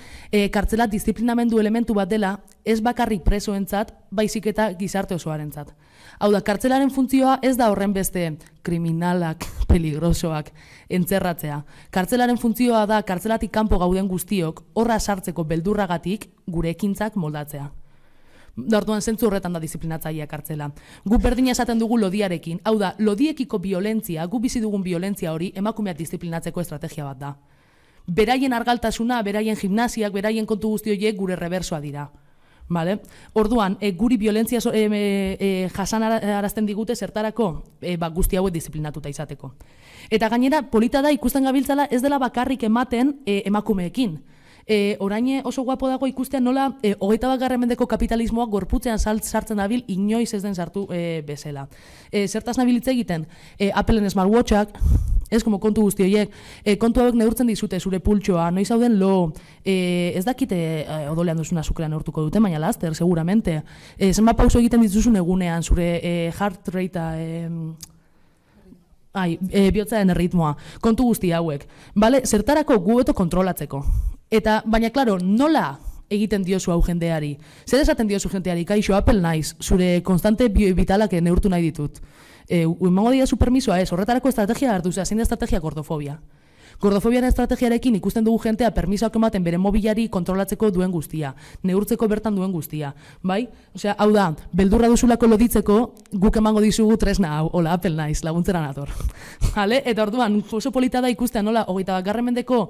kartzela disiplinamendu elementu bat dela, ez bakarrik presoentzat, baizik eta gizarte osoarentzat. Hau da, kartzelaren funtzioa ez da horren beste kriminalak, peligrosoak, entzerratzea. Kartzelaren funtzioa da kartzelatik kanpo gauden guztiok horra sartzeko beldurragatik gure ekintzak moldatzea. Da orduan zentzu horretan da disiplinatzaileak hartzela. Gu berdina esaten dugu lodiarekin. Hau da, lodiekiko violentzia, gu bizi dugun violentzia hori emakumeak disiplinatzeko estrategia bat da. Beraien argaltasuna, beraien gimnasiak, beraien kontu guzti horiek gure reversoa dira. Vale? Orduan, guri violentzia jasanarazten digute zertarako guzti hauek disiplinatuta izateko. Eta gainera, polita da ikusten gabiltzala ez dela bakarrik ematen emakumeekin. Orain oso guapo dago ikustea nola 21. mendeko kapitalismoak gorputzean sartzen dabil inoiz ez den sartu bezala. Zertaz nabil hitz egiten, Appleen smartwatchak, ez como kontu guzti horiek, kontu hauek neurtzen dizute zure pultsoa, noiz hauden lo, ez dakite odolean duzuna azukrea neurtuko dute, baina laster, seguramente. Zenbat pauso egiten dituzun egunean, zure heart ratea, bihotzaren erritmoa, kontu guzti hauek. Bale, zertarako gu beto kontrolatzeko. Eta, baina, klaro, nola egiten diozu hau jendeari? Zer esaten diozu jendeari, kaixo, Apple naiz, zure konstante vitalak neurtu nahi ditut. Emango dira zu permisoa ez, horretarako estrategia hartu, zein da estrategia gordofobia. Gordofobiaren estrategiarekin ikusten dugu jentea permisoak ematen bere mobilari kontrolatzeko duen guztia, neurtzeko bertan duen guztia, bai? Osea, hau da, beldurra duzulako loditzeko, guk emango dizugu tresna hau, hola, Apple naiz, laguntzera nator. Vale? Eta orduan, oso polita da ikustea nola, 21. mendeko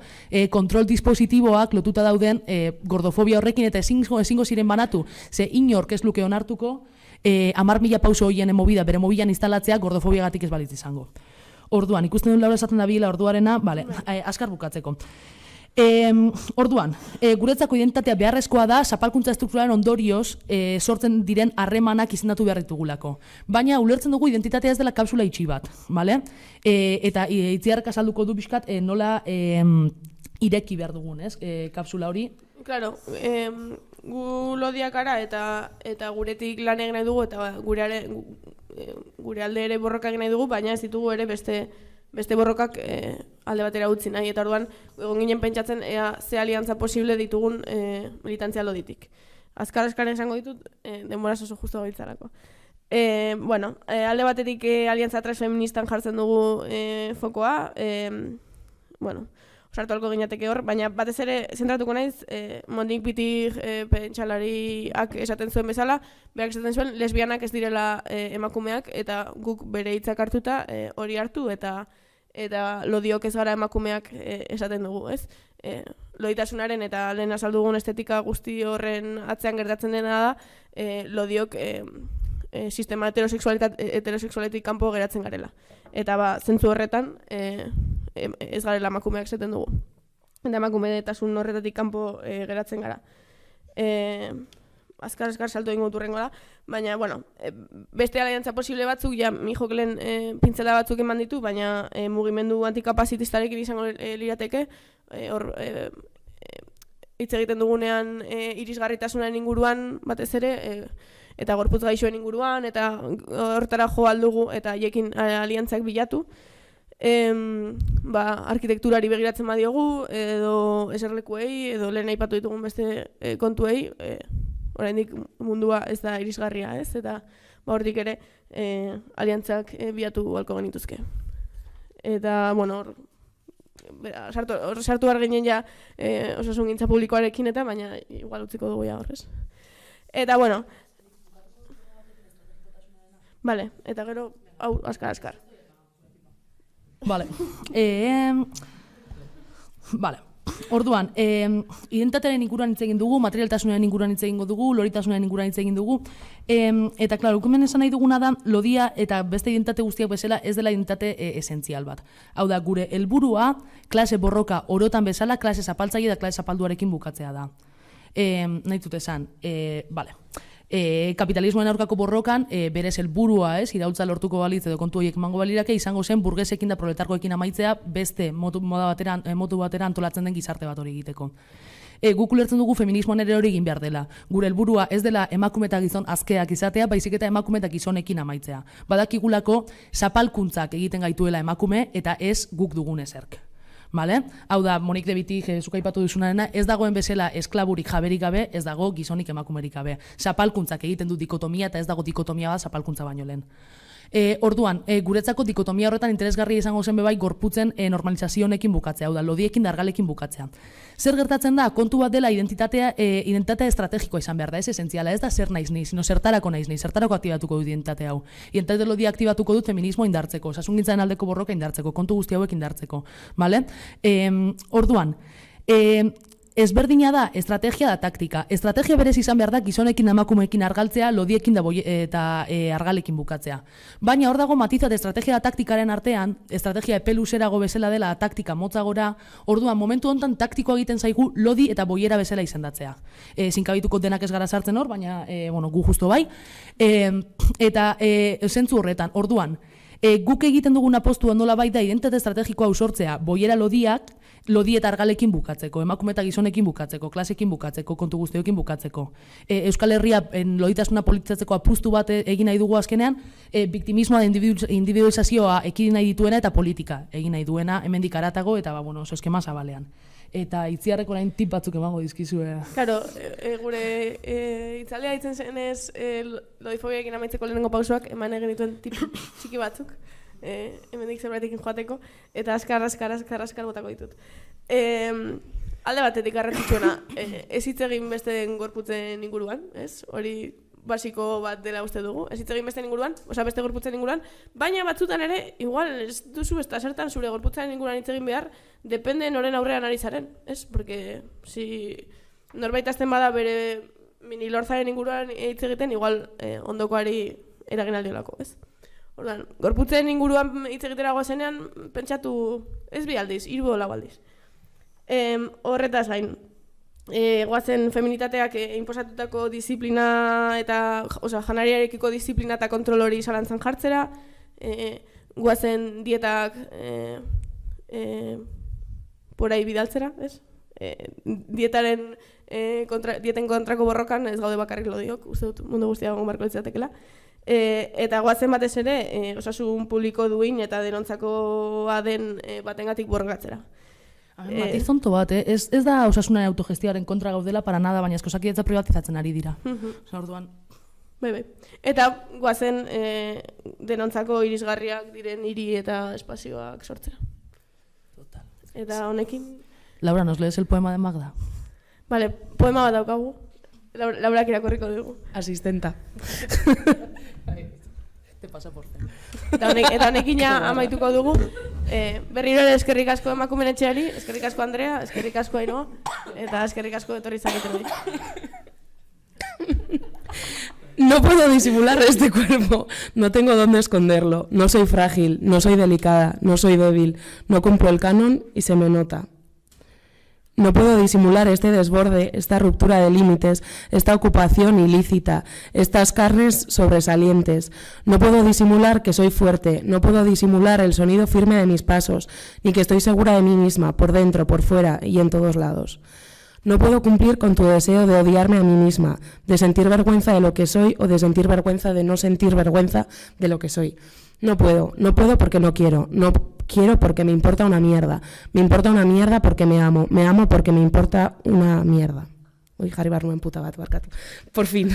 kontrol dispositiboak lotuta dauden gordofobia horrekin eta ezingo ziren banatu, ze inork ez luke onartuko, 10.000 pauso hoien bere mobilan instalatzea gordofobiagatik ez balitz izango. Orduan, ikusten duen Laura esaten da bila orduarena, bale, askar bukatzeko. Orduan, guretzako identitatea beharrezkoa da zapalkuntza estrukturalen ondorioz sortzen diren harremanak izendatu behar ditugulako. Baina ulertzen dugu identitatea ez dela kapsula itxi bat, bale? Eta itziarrak azalduko du bizkat nola ireki behar dugun, ez, kapsula hori. Claro, gu lodiak gara eta guretik lan egin nahi dugu eta gure alde ere borroka egin nahi dugu, baina ez ditugu ere beste borrokak alde batera utzi nahi. Eta orduan, egon ginen pentsatzen ze aliantza posible ditugun militantzia loditik. Azkar esango ditut, denboraz oso justu gabiltzarako. Alde batetik aliantza transfeministan jartzen dugu fokoa, sartu alko ginateke hor, baina batez ere zentratuko naiz, Mondik Pitig pentsalariak esaten zuen bezala, berak esaten zuen lesbianak ez direla emakumeak, eta guk bere hitzak hartuta hori hartu, eta lodiok ez gara emakumeak esaten dugu, ez? Loditasunaren eta lehen azaldu dugun estetika guzti horren atzean gertatzen dena da, lodiok sistema heterosexualetik kanpo geratzen garela. Eta zentzu horretan, ez garela emakumeak esaten dugu. Eta emakumetasun horretatik kanpo geratzen gara. Azkar salto egingo turrengo da, baina, beste aliantza posible batzuk, Mijok lehen pintzela batzuk eman ditu, baina mugimendu antikapazitistarekin izango lirateke, hor hitz egiten dugunean irisgarritasunaren inguruan batez ere, eta gorputz gaixoen inguruan, eta hortara jo aldugu, eta haiekin aliantzak bilatu. Arkitekturari begiratzen badiogu, edo eserlekuei, edo lehen aipatu ditugun beste kontuei, oraindik mundua ez da irisgarria, ez? Eta hortik ere aliantzak bilatu balko genituzke. Eta, sartu behar ginen ja osasungintza publikoarekin eta, baina igual utziko dugu ja horrez. Eta, Vale, eta gero, hau, askar. Vale. Orduan, identitatearen inguruan hitz egin dugu, materialtasunaren inguruan hitz egingo dugu, loritasunaren inguruan hitz egin dugu, eta, klaro, ukumen esan nahi duguna da, lodia eta beste identitate guztiak bezala ez dela identitate esentzial bat. Hau da, gure helburua, klase borroka orotan bezala, klase zapaltzaile eta klase zapalduarekin bukatzea da. Nahi dut esan, kapitalismoen aurkako borrokan berez helburua, iraultza lortuko balitz edo kontu horiek emango balirake, izango zen burgesekin da proletarkoekin amaitzea beste motu batera antolatzen den gizarte bat hori egiteko. Guk ulertzen dugu feminismoan ere hori egin behar dela. Gure helburua ez dela emakume eta gizon azkeak izatea, baizik eta emakume eta gizonekin amaitzea. Badakigulako zapalkuntzak egiten gaituela emakume eta ez guk dugun ezerk. Hau da, Monik de Bitig zuk aipatu duzunarena, ez dagoen bezala esklaburik jaberik gabe, ez dago gizonik emakumerik gabe. Zapalkuntzak egiten du dikotomia eta ez dago dikotomia bat zapalkuntza baino lehen. Orduan, guretzako dikotomia horretan interesgarria izango zen bebai gorputzen normalizazio honekin bukatzea, hau da, lodiekin da argalekin bukatzea. Zer gertatzen da, kontu bat dela identitatea estrategikoa izan behar da, ez esentziala, ez da zer naiz ni, sino zertarako naiz ni, zertarako aktibatuko dut identitate hau. Identitate lodi aktibatuko dut feminismo indartzeko, osasungintzaren aldeko borroka indartzeko, kontu guzti hauek indartzeko, bale? Orduan, ezberdina da, estrategia da taktika. Estrategia berez izan behar da gizonekin emakumeekin argaltzea, lodiekin eta argalekin bukatzea. Baina hor dago matizat estrategia da taktikaren artean, estrategia epeluzerago bezala dela taktika motzagora, orduan momentu honetan taktikoa egiten zaigu lodi eta boiera bezala izendatzea. Zinkabituko denak ez gara sartzen hor, baina gu justo bai. Eta zentzu horretan, orduan, guk egiten duguna postua nola bai da identitate estrategikoa usortzea, boiera lodi eta argalekin bukatzeko, emakume eta gizonekin bukatzeko, klasekin bukatzeko, kontu guztioekin bukatzeko. Euskal Herria loditasuna politizatzeko apustu bat egin nahi dugu azkenean, biktimismoa da individualizazioa ekidin nahi dituena eta politika egin nahi duena, hemendik haratago eta oso eskema zabalean. Eta itziarreko orain tip batzuk emango dizkizue. Claro, gure itzalea ditzen zenez lodifobiarekin amaitzeko lehenengo pausoak eman egin dituen tip txiki batzuk. Hemendik zerbaitekin joateko, eta azkar botako ditut. Alde batetik garrantzitsuena, ez hitz egin beste den gorputzen inguruan, ez? Hori basiko bat dela uste dugu, ez hitz egin beste inguruan, beste gorputzen inguruan, baina batzutan ere, igual ez duzu ez da zertan zure gorputzen inguruan hitz egin behar, depende noren aurrean ari zaren, ez? Porque si norbait azten bada bere mini lorzaren inguruan hitz egiten, igual ondokoari eragin aldiolako, ez? Orduan, gorputzen inguruan hitz egitera goazenean, pentsatu ez bi aldiz, 3 o 4 aldiz. Horretaz gain, goazen feminitateak inposatutako disiplina eta, janariarekiko disiplina eta kontrol hori zalantzan jartzera, goazen dietak porai bidaltzera, ez? Dieten kontrako borrokan ez gaude bakarrik lodiok, uste dut mundu guztia egon barko litzatekela. Eta goazen batez ere, osasun publiko duin eta denontzako den batengatik borrokatzera. Matizonto bat, ez da osasunaren autogestioaren kontra gaudela para nada, baina Osakidetza privatizatzen ari dira. Orduan. Bai. Eta goazen denontzako irisgarriak diren hiri eta espazioak sortzera. Total. Eta honekin... Laura, ¿nos lees el poema de Magda? Vale, poema bat daukagu. Laurak irakurriko dugu. Asistenta. Te pasa por zen. Eta honekin amaituko dugu. Berriro ere eskerrik asko emakumeen etxeari, eskerrik asko Andrea, eskerrik asko Ainhoa, eta eskerrik asko etorri zaketen hori. No puedo disimular este cuerpo, no tengo dónde esconderlo, no soy frágil, no soy delicada, no soy débil, no cumplo el canon y se me nota. No puedo disimular este desborde, esta ruptura de límites, esta ocupación ilícita, estas carnes sobresalientes. No puedo disimular que soy fuerte, no puedo disimular el sonido firme de mis pasos, ni que estoy segura de mí misma, por dentro, por fuera y en todos lados. No puedo cumplir con tu deseo de odiarme a mí misma, de sentir vergüenza de lo que soy o de sentir vergüenza de no sentir vergüenza de lo que soy. No puedo porque no quiero, no quiero porque me importa una mierda porque me amo porque me importa una mierda. Uy, jarri barnuen puta bat, barkatu. Por fin.